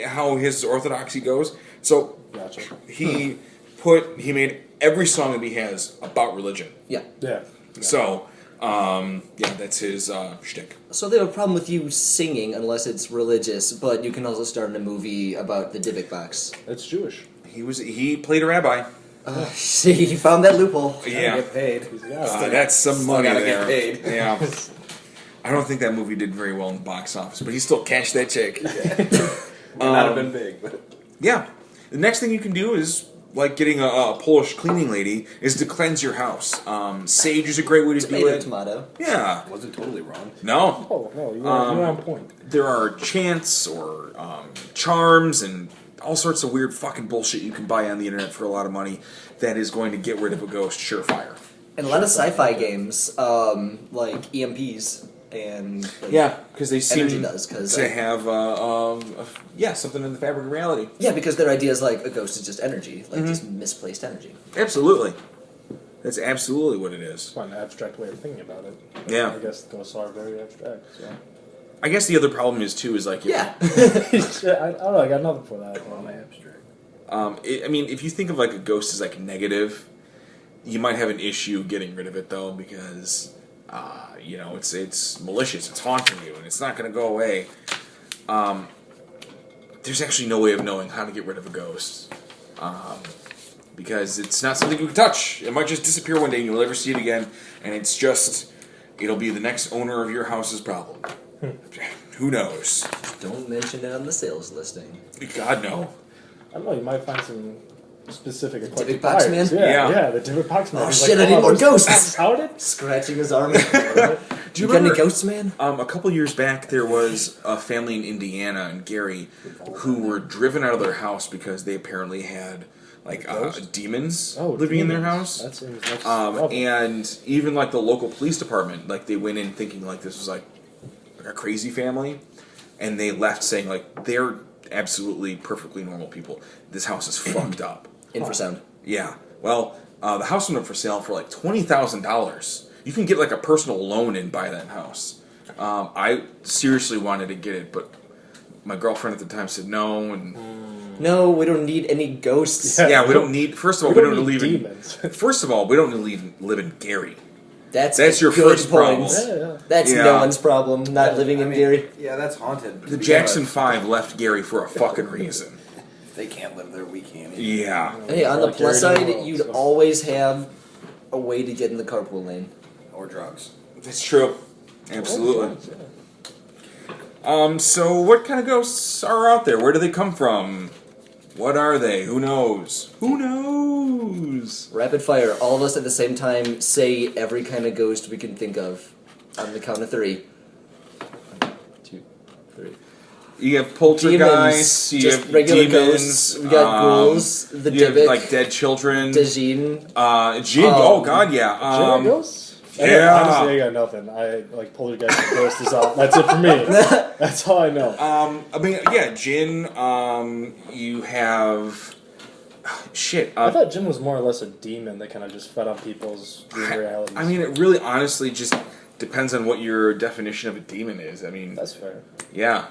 how his orthodoxy goes. So Gotcha. he made every song that he has about religion. Yeah. Yeah. So that's his shtick. So they have a problem with you singing unless it's religious, but you can also start in a movie about the Dybbuk box. It's Jewish. He played a rabbi. See, he found that loophole. Yeah. Get paid. He's got it. That's some Still money gotta there. get paid. Yeah. I don't think that movie did very well in the box office, but he still cashed that check. Might not have been big, but Yeah. The next thing you can do is, like getting a Polish cleaning lady, is to cleanse your house. Sage is a great way to do Tomato, it. tomato. Yeah. wasn't totally wrong. No. Oh, no, you're on point. There are chants or charms and all sorts of weird fucking bullshit you can buy on the internet for a lot of money that is going to get rid of a ghost surefire. And a lot of sci-fi games, like EMPs and like, Yeah, because they seem Energy does, 'cause, to have something in the fabric of reality. yeah, because their idea is like a ghost is just energy, like just misplaced energy. Absolutely. That's absolutely what it is. Quite an abstract way of thinking about it. Yeah. I guess ghosts are very abstract. So. I guess the other problem is too is like Yeah. I don't know. I got nothing for that. I mean, if you think of like a ghost as like negative, you might have an issue getting rid of it though because it's malicious, it's haunting you, and it's not going to go away. There's actually no way of knowing how to get rid of a ghost because it's not something you can touch. It might just disappear one day and you'll never see it again, and it'll be the next owner of your house's problem. Who knows? Don't mention it on the sales listing. God no. I don't know. You might find some specific Dybbuk eclectic box buyers. man? Yeah, the Dybbuk box man. Oh He's shit, I need more there's ghosts! outed? Scratching his arm. Do You you got any remember ghosts, man? a couple years back there was a family in Indiana and Gary who were driven out of their house because they apparently had like demons living in their house. That's awful. And even like the local police department, like they went in thinking like this was like a crazy family, and they left saying like they're absolutely perfectly normal people. This house is fucked up. Infrasound. Yeah. Well, the house went up for sale for like $20,000. You can get like a personal loan and buy that house. I seriously wanted to get it, but my girlfriend at the time said no. And No, we don't need any ghosts. yeah, we don't need. First of all, we don't need to live demons. in. First of all, we don't need to live in Gary. That's your good first point. problem. That's Yeah. no one's problem, not living in Gary. Yeah, that's haunted. The Jackson 5 left Gary for a fucking reason. If they can't live there, we can't. Either. Yeah. Hey, on the Like plus Gary side, Norwell, you'd so. always have a way to get in the carpool lane. Or drugs. That's true. Absolutely. So what kind of ghosts are out there? Where do they come from? What are they? Who knows? Who knows? Rapid fire, all of us at the same time say every kind of ghost we can think of on the count of 3. 1, 2, 3. You have poltergeists, you just have regular demons, ghosts. We got ghouls, the you have Dybbuk, like dead children. Dajin. Jin, oh god, yeah. Jinn ghosts? yeah. Honestly, I got nothing. I like poltergeist and ghost is all. That's it for me. That's all I know. I mean, yeah, Jin. You have shit. I thought Jim was more or less a demon that kind of just fed on people's dream realities. I mean, it really, honestly, just depends on what your definition of a demon is. I mean, that's fair. yeah.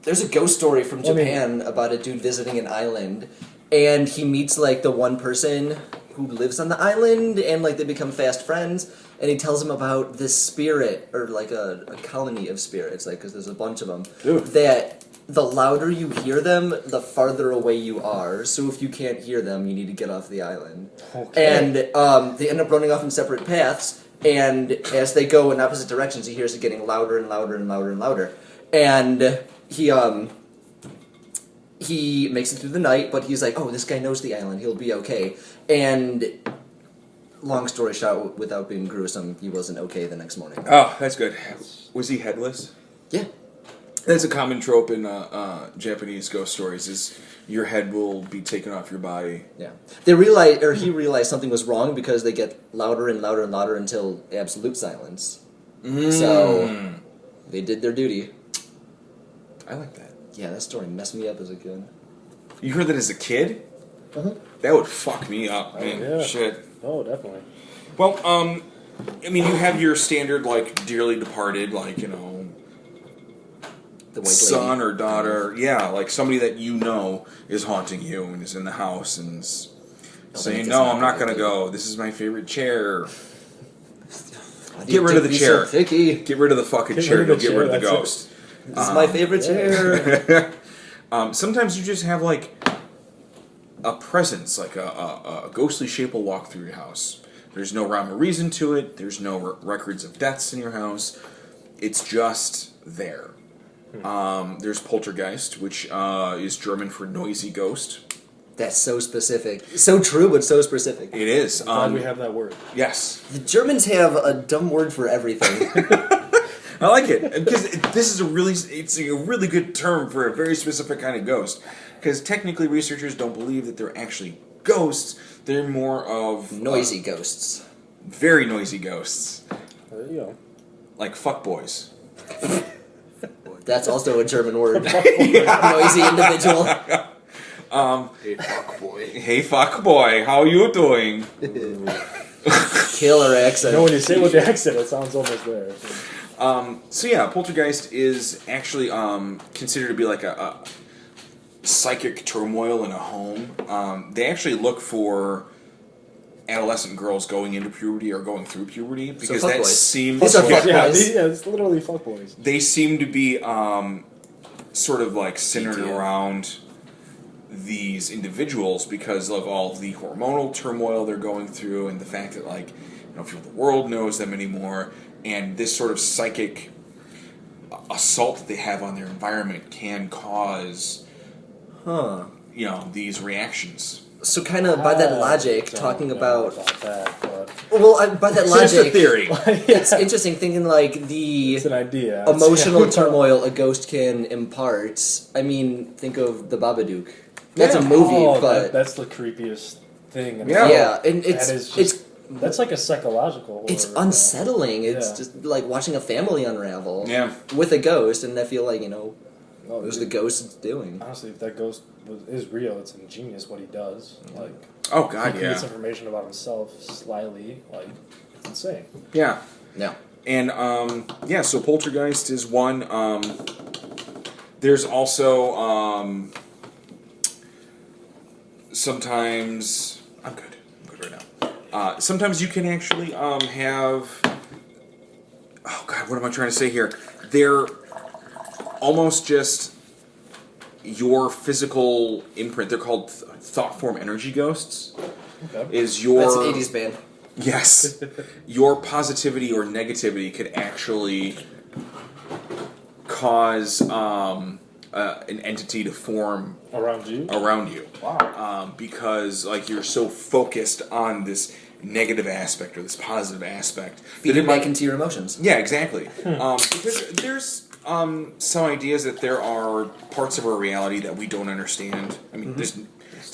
There's a ghost story from Japan about a dude visiting an island, and he meets like the one person who lives on the island, and like they become fast friends. And he tells him about this spirit, or like a colony of spirits, like because there's a bunch of them. Ooh. That the louder you hear them, the farther away you are. So if you can't hear them, you need to get off the island. Okay. And they end up running off in separate paths. And as they go in opposite directions, he hears it getting louder and louder and louder and louder. And he makes it through the night, but he's like, oh, this guy knows the island, he'll be okay. And long story short, without being gruesome, he wasn't okay the next morning. Oh, that's good. Was he headless? Yeah. That's a common trope in Japanese ghost stories. Is your head will be taken off your body. Yeah. He realized something was wrong because they get louder and louder and louder until absolute silence. So they did their duty. I like that. Yeah, that story messed me up as a kid. You heard that as a kid? That would fuck me up, man. yeah. Shit. Oh, definitely. Well, I mean, you have your standard, like, dearly departed, like, you know, The white son lady. or daughter. Yeah, like somebody that you know is haunting you and is in the house and is saying, it's no, not I'm not the going to white go. This is my favorite chair. Why do Get you rid of the be chair. So picky? Get rid of the fucking Get chair. rid of You'll the get rid of the chair, ghost. This is my favorite chair. Sometimes you just have, like, a presence, like a ghostly shape will walk through your house. There's no rhyme or reason to it. There's no records of deaths in your house. It's just there. There's poltergeist, which is German for noisy ghost. That's so specific. So true, but so specific. It is. Glad we have that word. Yes. The Germans have a dumb word for everything. I like it because this is it's a really good term for a very specific kind of ghost. Because technically, researchers don't believe that they're actually ghosts. They're more of Noisy ghosts. very noisy ghosts, You know. like fuckboys. That's also a German word. Noisy individual. Hey, fuck boy. Hey fuckboy, how you doing? Killer accent. You know, when you say it with the accent, it sounds almost there. So yeah, poltergeist is actually considered to be like a psychic turmoil in a home. They actually look for adolescent girls going into puberty or going through puberty because that fuckboys. seems These are fuckboys. Yeah, it's literally fuckboys. they seem to be sort of like centered do. around these individuals because of all of the hormonal turmoil they're going through and the fact that like you don't feel the world knows them anymore, and this sort of psychic assault that they have on their environment can cause you know these reactions. So kind of by that logic, Don't talking know about... that, but Well, by that So that's the logic... theory. It's interesting thinking like the it's an idea. emotional It's- turmoil a ghost can impart. I mean, think of the Babadook. That's Yeah. a movie, Oh, but that's the creepiest thing. in the Yeah. world. yeah, and That is it's just- that's like a psychological horror. it's you know? unsettling. It's Yeah. just like watching a family unravel. Yeah. With a ghost, and I feel like Oh, it was the ghost doing. Honestly, if that ghost is real, it's ingenious what he does. Like, Oh he god, creates yeah. information about himself slyly. Like, it's insane. Yeah. No. And yeah, so poltergeist is one. There's also sometimes I'm good right now. Sometimes you can actually have. Oh god, what am I trying to say here? They're almost just your physical imprint. They're called thought form energy ghosts. Okay. Is your That's an 80s band. Yes. Your positivity or negativity could actually cause an entity to form Around you? around you. Wow. Because like you're so focused on this negative aspect or this positive aspect. that Feed it it back might- into your emotions. Yeah, exactly. Because there's some ideas that there are parts of our reality that we don't understand. I mean, it's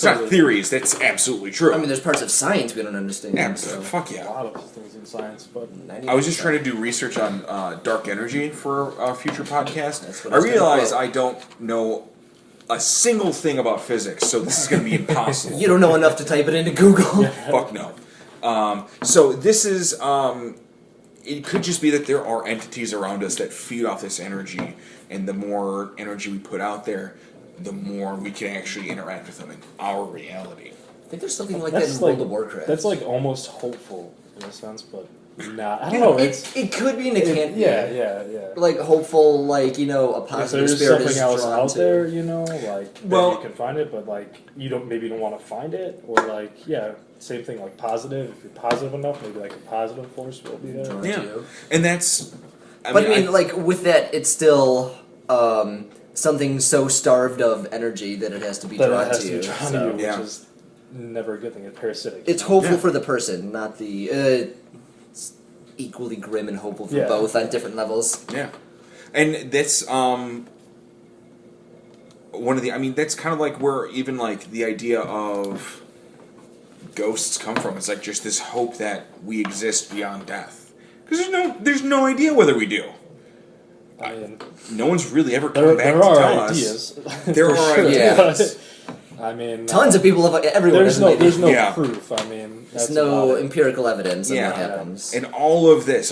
not theories. That's absolutely true. I mean, there's parts of science we don't understand. yeah, so. fuck A yeah. lot of things in science, but I was just trying to do research on dark energy for a future podcast. That's what I I was gonna realize quote. I don't know a single thing about physics, so this is going to be impossible. You don't know enough to type it into Google. Fuck no. So this is. It could just be that there are entities around us that feed off this energy, and the more energy we put out there, the more we can actually interact with them in our reality. I think there's something like that in World of Warcraft. That's like almost hopeful in a sense, but not. I don't know. it could be and it can't be. Yeah. Like hopeful, like a If positive there's spirit something is else drawn out to. there, like Well- you can find it, but like you don't want to find it, or like same thing like positive. If you're positive enough, maybe like a positive force will be there. Drawn Yeah, to you. and that's. But I mean, like with that, it's still something so starved of energy that it has to be That drawn it has to to you. be drawn so. to you, Yeah. which is never a good thing. It's parasitic. It's you know? hopeful Yeah. for the person, not the. It's equally grim and hopeful for Yeah. both on different levels. Yeah, and that's one of the. I mean, that's kind of like where even like the idea of ghosts come from. It's like just this hope that we exist beyond death, because there's no idea whether we do. I mean, No one's really ever come back there to are tell ideas. There for are sure. ideas. I mean, Tons of people have everyone. There's has no Yeah. proof. I mean, There's that's no about it. empirical evidence of Yeah. what happens. And all of this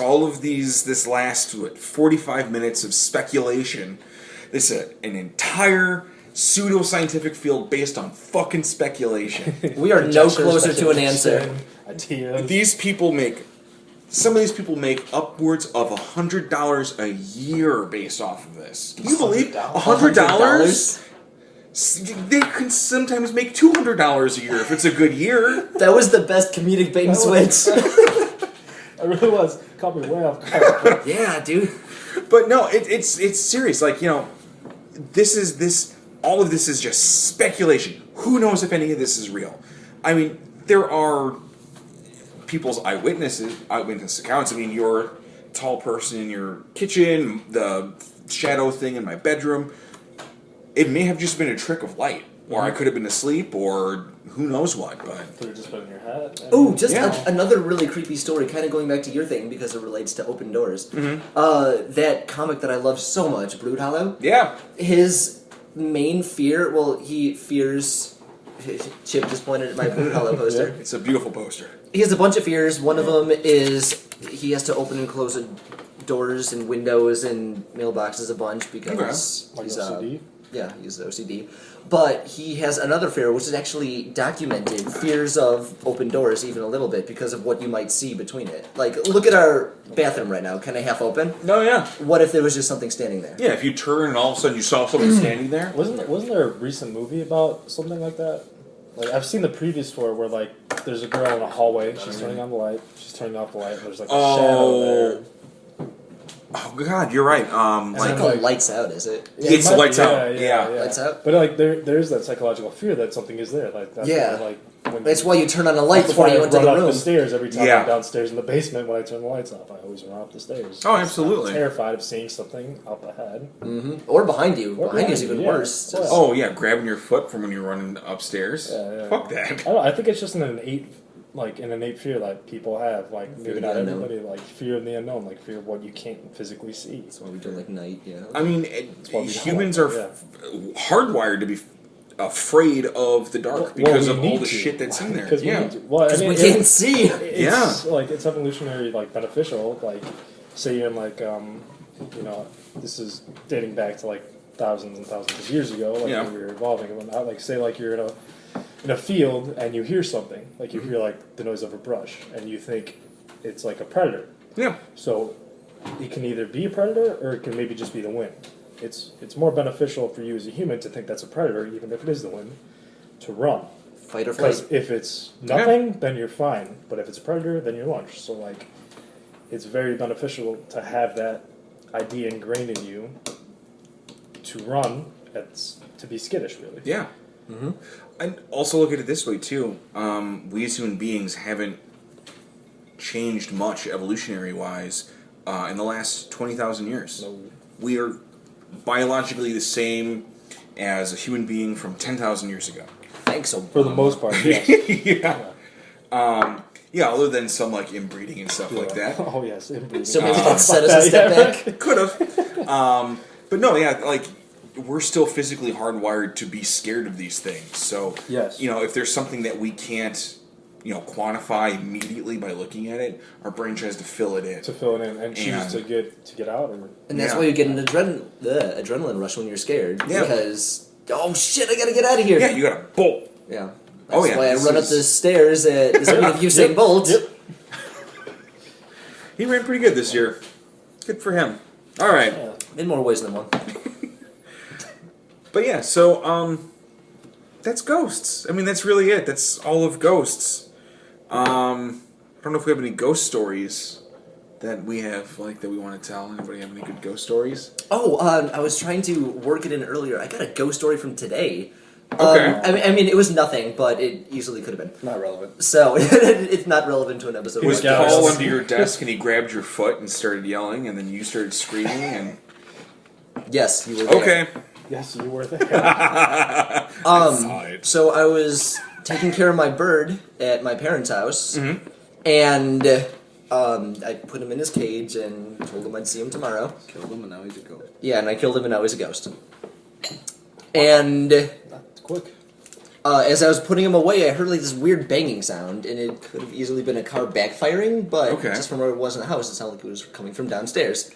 last 45 minutes of speculation, this is an entire pseudoscientific field based on fucking speculation. We are no closer to an answer. Ideas. Some of these people make upwards of $100 a year based off of this. Can you believe $100? They can sometimes make $200 a year if it's a good year. That was the best comedic bait and switch. It really was. Caught me way off guard. Yeah, dude. But no, it's serious. Like, you know, all of this is just speculation. Who knows if any of this is real? I mean, there are people's eyewitness accounts. I mean, you're a tall person in your kitchen, the shadow thing in my bedroom. It may have just been a trick of light, or I could have been asleep, or who knows what. But Could have just been in your head. Oh, just Yeah. another really creepy story, kind of going back to your thing because it relates to open doors. Mm-hmm. That comic that I love so much, Brood Hollow. yeah, His main fear, well, he fears. Chip just pointed at my Brood Hollow poster. it's a beautiful poster. He has a bunch of fears. One of them is he has to open and close doors and windows and mailboxes a bunch because Like he's OCD? yeah, he's OCD. But he has another fear, which is actually documented, fears of open doors even a little bit because of what you might see between it. Like, look at our bathroom right now, kind of half open. No, yeah. What if there was just something standing there? Yeah, if you turn and all of a sudden you saw someone standing there. Wasn't there a recent movie about something like that? Like I've seen the previews for it where like there's a girl in a hallway, she's turning on the light, she's turning off the light, and there's like a shadow there. Oh God, you're right. It's not Like called Lights Out, is it? Yeah, It's it might- Lights Out, yeah. Lights Out? But like there's that psychological fear that something is there. Like that's Yeah. why, like when That's why you turn on a light that's before why you I enter run the up room. the stairs every time Yeah. I'm downstairs in the basement when I turn the lights off. I always run up the stairs. Oh, absolutely. I'm terrified of seeing something up ahead. Or behind you. Or Behind you is behind even you, yeah. worse. Oh, yeah. oh yeah, grabbing your foot from when you're running upstairs. Yeah. Fuck I that. don't know, I think it's just an innate fear that people have. Like Fear maybe of not the unknown. everybody. Like fear of the unknown. Like fear of what you can't physically see. That's why we do like night, yeah. I mean, why we don't humans like are that, hardwired to be afraid of the dark because we of all need the to. shit that's in there. 'Cause we Yeah. need to. Well, I Because mean, we can't see. It's, like it's evolutionary, like beneficial. Like say you're in like you know, this is dating back to like thousands and thousands of years ago, like Yeah. when we were evolving and whatnot. Like say like you're in a field and you hear something, like you hear like the noise of a brush, and you think it's like a predator. Yeah. So it can either be a predator or it can maybe just be the wind. It's more beneficial for you as a human to think that's a predator, even if it is the wind, to run. Fight or flight. Because if it's nothing, then you're fine. But if it's a predator, then you're lunch. So like, it's very beneficial to have that idea ingrained in you to run, to be skittish, really. Yeah. Mm-hmm. And also look at it this way too. We as human beings haven't changed much evolutionary wise in the last 20,000 years. No. We are biologically the same as a human being from 10,000 years ago. Thanks, Obama. For the most part, yes. Yeah. Yeah, other than some like inbreeding and stuff like that. Oh yes, inbreeding. So maybe Talk that set about us a that, step yeah. back. Could have. But no, yeah, like we're still physically hardwired to be scared of these things. So, Yes. you know, if there's something that we can't, you know, quantify immediately by looking at it, our brain tries to fill it in. To fill it in and choose And- to get out. Or, And that's Yeah. why you get an adrenaline rush when you're scared. Yeah. Because, oh shit, I gotta get out of here. Yeah, you gotta bolt. Yeah. That's Oh, yeah, why I this run up is- the stairs at the speed of Usain Bolt. Yep. He ran pretty good this year. Good for him. All right. Yeah. In more ways than one. But yeah, so that's Ghosts. I mean, that's really it. That's all of Ghosts. I don't know if we have any ghost stories that we have, like, that we want to tell. Anybody have any good ghost stories? Oh, I was trying to work it in earlier. I got a ghost story from today. Okay. I mean, it was nothing, but it easily could have been. Not relevant. So, it's not relevant to an episode. Was Yeah, Paul it's- under your desk and he grabbed your foot and started yelling, and then you started screaming? And Yes, you were there. okay. Yes, you were there. Fine. So I was taking care of my bird at my parents' house, and I put him in his cage and told him I'd see him tomorrow. Killed him and now he's a ghost. Yeah, and I killed him, and now he's a ghost. And That's quick. as I was putting them away, I heard like this weird banging sound, and it could have easily been a car backfiring, but Okay. just from where it was in the house, it sounded like it was coming from downstairs.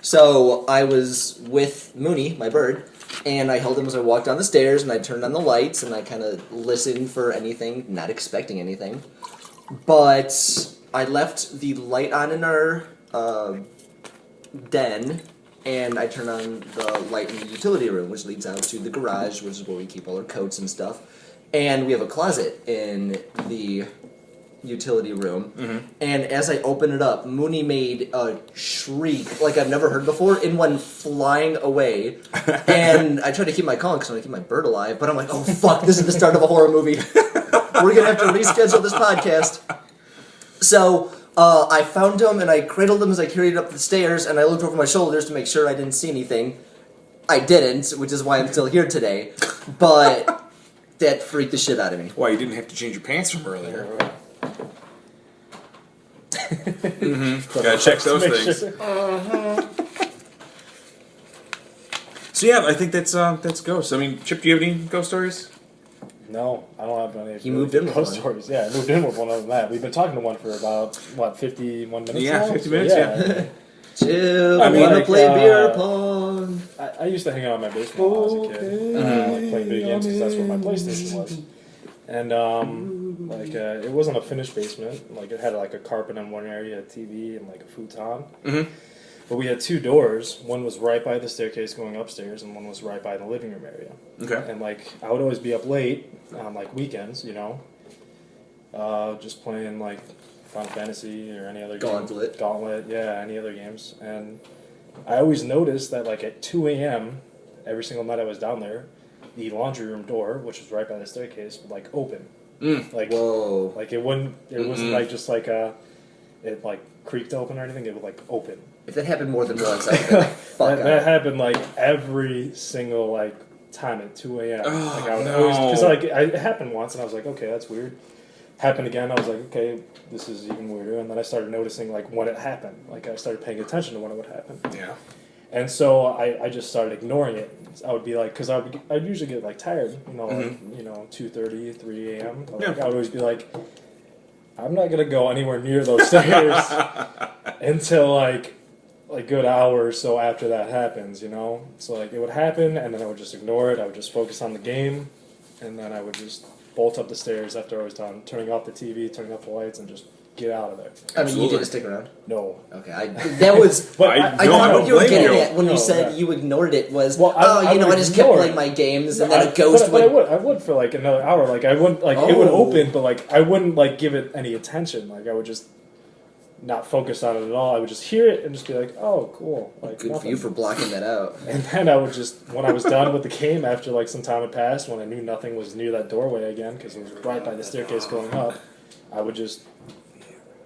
So I was with Mooney, my bird, and I held him as I walked down the stairs, and I turned on the lights, and I kind of listened for anything, not expecting anything. But I left the light on in our den, and I turned on the light in the utility room, which leads out to the garage, which is where we keep all our coats and stuff. And we have a closet in the utility room. Mm-hmm. And as I open it up, Mooney made a shriek like I've never heard before and went flying away. And I tried to keep my calm because I want to keep my bird alive, but I'm like, oh fuck, this is the start of a horror movie. We're going to have to reschedule this podcast. So I found him and I cradled him as I carried up the stairs, and I looked over my shoulders to make sure I didn't see anything. I didn't, which is why I'm still here today. But that freaked the shit out of me. Why, you didn't have to change your pants from earlier. Gotta check those Make things. sure. So yeah, I think that's ghosts. I mean, Chip, do you have any ghost stories? No, I don't have any. He moved in with ghost one. stories. Yeah, I moved in with one other than that. We've been talking to one for about 51 minutes. Yeah, now? 50 So, minutes, yeah. Chill, I I mean, wanna like, play beer pong. I used to hang out in my basement when I was a kid, like playing video games because that's where my PlayStation was. And it wasn't a finished basement. Like it had like a carpet in one area, a TV, and like a futon. Mm-hmm. But we had two doors. One was right by the staircase going upstairs, and one was right by the living room area. Okay. And like I would always be up late on like weekends, you know, just playing like Final Fantasy or any other Gauntlet. game. Gauntlet, yeah, any other games. And I always noticed that like at 2 a.m. every single night I was down there, the laundry room door, which was right by the staircase, would like open. Like Whoa. like it wouldn't. It wasn't like just like it like creaked open or anything. It would like open. If that happened more than once, I'd be like, fuck That out. happened like every single like time at 2 a.m. Oh, like I would no. always, because like it happened once and I was like, okay, that's weird. Happened again, I was like, okay, this is even weirder. And then I started noticing like when it happened. Like I started paying attention to when it would happen. Yeah. And so I just started ignoring it. I would be like, because I'd usually get like tired, you know, like, you know, 2:30, 3 a.m. Like, Yeah. I would always be like, I'm not gonna go anywhere near those stairs until like a good hour or so after that happens, you know. So like it would happen, and then I would just ignore it. I would just focus on the game, and then I would just bolt up the stairs after I was done, turning off the TV, turning off the lights, and just get out of there. I mean, you Absolutely. didn't stick around. No. Okay, that was... But I I No, thought I what don't you were blame getting you. at when No, you said yeah. you ignored it was, Well, I I would just kept ignore it. playing my games, and then a ghost but would... I would for like another hour. Like I wouldn't like it would Oh. open, but like I wouldn't like give it any attention. Like I would just not focus on it at all. I would just hear it and just be like, "Oh, cool!" Like Good for nothing. you for blocking that out. And then I would just, when I was done with the game, after like some time had passed, when I knew nothing was near that doorway again because it was right by the staircase going up, I would just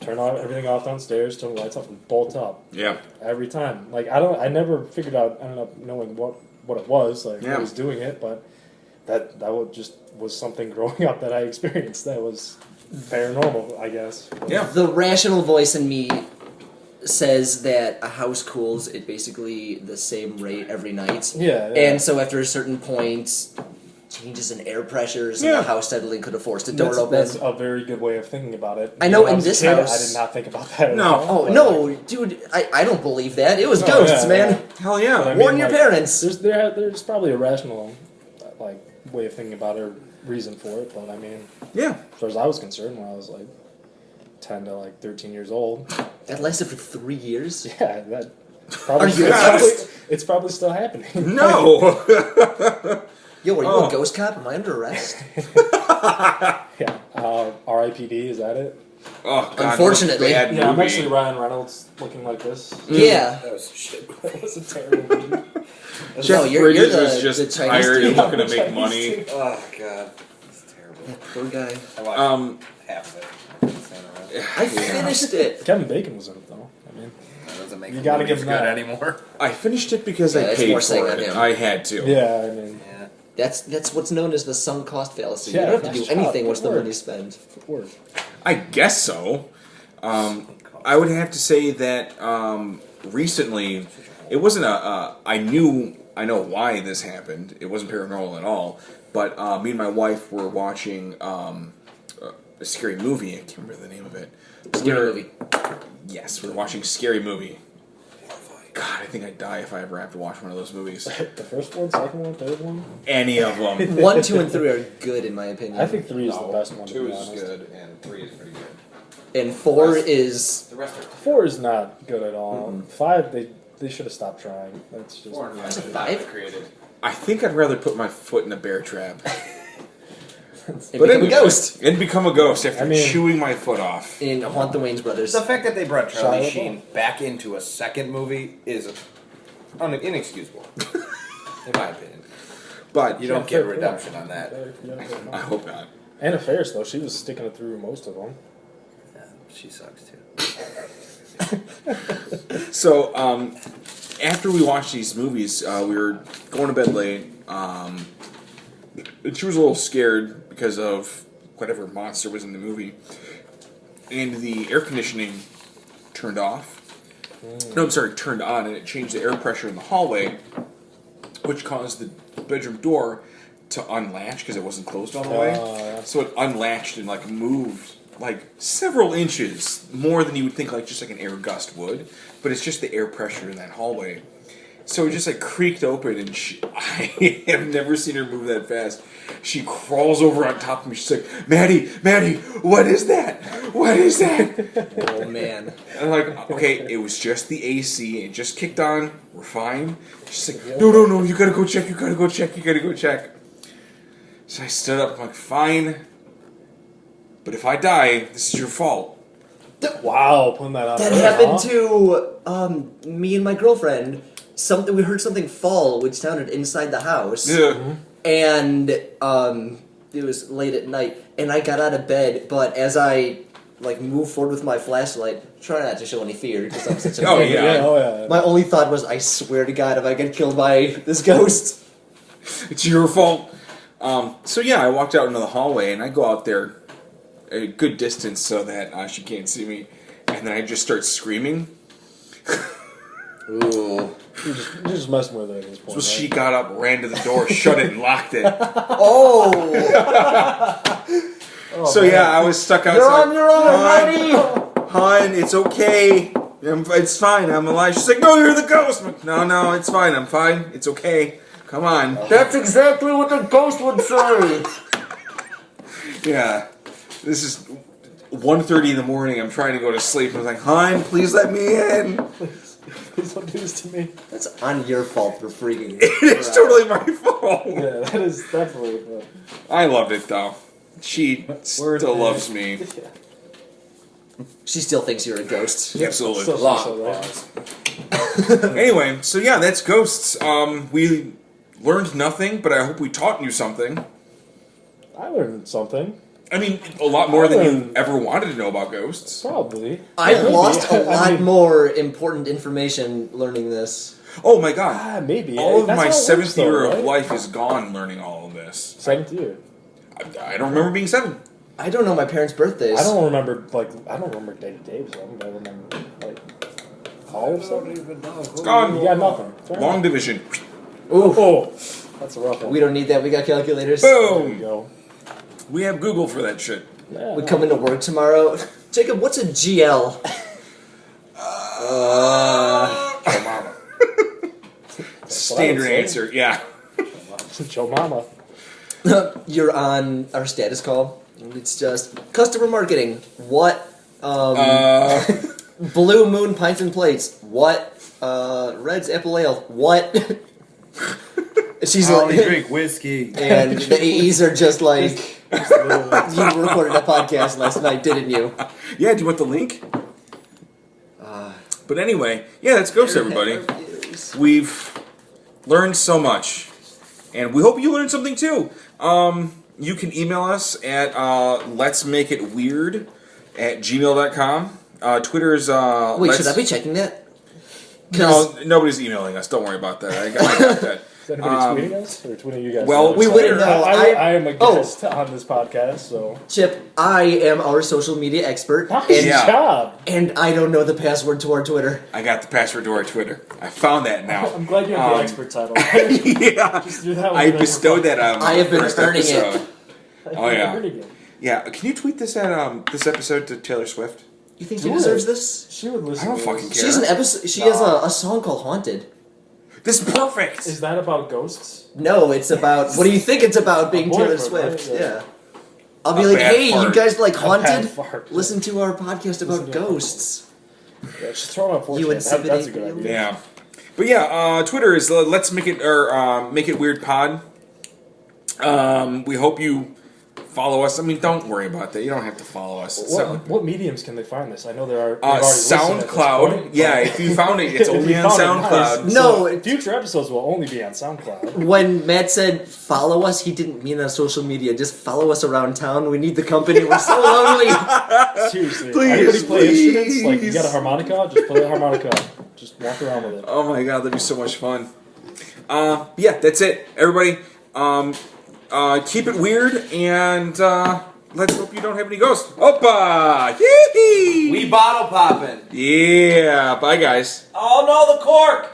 turn everything off downstairs, turn the lights off, and bolt up Yeah. every time. Like I never figured out. I ended up knowing what it was, like Yeah. I was doing it, but that was something growing up that I experienced. That was paranormal, I guess. Yeah. The rational voice in me says that a house cools at basically the same rate every night. Yeah. And so after a certain point, changes in air pressures and Yeah. the house suddenly could have forced a door that's, open. that's a very good way of thinking about it. I know When in was a this kid, house- I did not think about that. At No. all, Oh, but, no, like, dude, I don't believe that. It was Oh, ghosts, yeah, man. yeah. Hell yeah. But I Warn mean, your like, parents. There's probably a rational like way of thinking about it, or reason for it, but I mean, Yeah. as far as I was concerned, when I was like 10 to like 13 years old, That lasted for 3 years? yeah, that probably Are you it's probably still happening. No. Yo, are you Oh. a ghost cop? Am I under arrest? Yeah, R.I.P.D. Is that it? Oh, God, Unfortunately. what a bad Yeah, I'm movie. actually Ryan Reynolds looking like this. Yeah. That was shit. That was a terrible movie. Jeff No, you're Bridges the- was just the Chinese tired dude. and looking to Yeah, make Chinese money. dude. Oh god, it's terrible. Poor guy. I watched half of it. I couldn't stand the rest. I finished it. Kevin Bacon was in it though. I mean, That doesn't make You the gotta movies give good him that. anymore. I finished it because Yeah, I that's paid more saying for than it. him. I had to. yeah, I mean, Yeah. That's what's known as the sunk cost fallacy. Yeah, you don't have to nice do job. anything once the Good money work. spent. good word. I guess so. I would have to say that recently, it wasn't I knew I know why this happened. It wasn't paranormal at all. But me and my wife were watching a scary movie. I can't remember the name of it. Scary movie. Yes, we were watching a scary movie. God, I think I'd die if I ever have to watch one of those movies. The first one, second one, third one? Any of them. 1, 2, and 3 are good in my opinion. I think 3 is the best one, to 2 be is honest. good, and 3 is pretty good. And 4 is... The rest are 4 is not good at all. 5, they should have stopped trying. That's just... 4 and 5 Is it are 5? created. I think I'd rather put my foot in a bear trap. And become a ghost. And become a ghost after I mean- chewing my foot off. In Haunt the Wayans Brothers. The fact that they brought Charlie Shia Sheen back into a second movie is inexcusable, in my opinion. But You don't get redemption on that. I hope not. Anna Faris, though, she was sticking it through most of them. Yeah, she sucks too. So, after we watched these movies, we were going to bed late. And she was a little scared because of whatever monster was in the movie. And the air conditioning turned off. No, I'm sorry, turned on, and it changed the air pressure in the hallway, which caused the bedroom door to unlatch because it wasn't closed all the way. Yeah. So it unlatched and like moved like several inches more than you would think, like just like an air gust would. But it's just the air pressure in that hallway. So it just like creaked open, and I have never seen her move that fast. She crawls over on top of me. She's like, Maddie, what is that? What is that? Oh, man. And I'm like, okay, it was just the AC. It just kicked on. We're fine. She's like, no, you gotta go check. So I stood up. I'm like, fine. But if I die, this is your fault. Wow, putting that on That her, happened huh? to me and my girlfriend. We heard something fall, which sounded inside the house. Yeah. And it was late at night, and I got out of bed, but as I moved forward with my flashlight, try not to show any fear, because I'm such a Oh, man. yeah. Oh, yeah. My only thought was, I swear to God, if I get killed by this ghost. It's your fault. So yeah, I walked out into the hallway, and I go out there a good distance so that she can't see me, and then I just start screaming. Ooh. You're just messing with her at this point, So right? she got up, ran to the door, shut it, and locked it. Oh! So yeah, I was stuck outside. You're on your own, honey! Hon, it's okay. It's fine. I'm alive. She's like, no, you're the ghost. I'm like, no, it's fine. I'm fine. It's okay. Come on. That's exactly what the ghost would say! Yeah. This is 1:30 in the morning. I'm trying to go to sleep. I was like, hon, please let me in. Please don't do this to me. That's on your fault for freaking. It's totally my fault. Yeah, that is definitely... I loved it, though. She still loves me. Yeah. She still thinks you're a ghost. Absolutely. So, right? Anyway, so yeah, that's ghosts. We learned nothing, but I hope we taught you something. I learned something. I mean, a lot more than you ever wanted to know about ghosts. Probably. I lost a I lot mean- more important information learning this. Oh my god. Maybe. All of That's my how it seventh works, though, year right? of life is gone learning all of this. 7th year. I don't remember being 7. I don't know my parents' birthdays. I don't remember day to day, so I remember, all of something. It's gone. You got nothing. Fair Long enough. division. Ooh, Oh, that's a rough one. we don't need that. We got calculators. There you Boom. go. We have Google for that shit. Yeah, We come into work tomorrow. Jacob, what's a GL? Standard say. answer. Yeah. Joe Mama. You're on our status call. It's just customer marketing. What? Blue Moon Pints and Plates. What? Red's Apple Ale. What? She's I only like, drink whiskey. and the AEs are just like, you recorded a podcast last night, didn't you? Yeah, do you want the link? But anyway, yeah, that's ghosts, everybody. We've learned so much. And we hope you learned something too. You can email us at letsmakeitweird@gmail.com. Twitter's Wait, should I be checking that? No, nobody's emailing us. Don't worry about that. I got that. Is anybody tweeting us or tweeting you guys? Well, We wouldn't know. I am a guest on this podcast, so. Chip, I am our social media expert. Nice Yeah. job. And I don't know the password to our Twitter. I got the password to our Twitter. I found that now. I'm glad you have the expert title. Yeah, Just do that I whenever bestowed that on. I have been first earning it. episode. Oh, yeah. Earning it. Yeah, can you tweet this at this episode to Taylor Swift? You think she Do deserves it. this? She would listen. I don't to fucking this. care. She's an episode. She has a song called "Haunted." This is perfect. Is that about ghosts? No, it's about. What do you think it's about? Being Taylor boyfriend, Swift. right? Yeah. I'll be A like, bad hey, fart. you guys like bad Haunted? fart. Listen to our podcast about Listen to our ghosts. Yeah, she's throwing up You That's a inseminate good idea. Yeah, but yeah, Twitter is let's make it make it weird pod. We hope you follow us. I mean, don't worry about that. You don't have to follow us. What mediums can they find this? I know there are. they've already listened at this SoundCloud. point, Yeah, but- if you found it, it's If only you on found it, SoundCloud. nice. No, So future episodes will only be on SoundCloud. When Matt said follow us, he didn't mean on social media. Just follow us around town. We need the company. We're so lonely. Seriously, Please, anybody play instruments? Like you please. got a harmonica? Just play a harmonica. Just walk around with it. Oh my god, that'd be so much fun. Yeah, that's it, everybody. Keep it weird, and let's hope you don't have any ghosts. Opa! Yee! We bottle popping. Yeah, bye guys. Oh no, the cork!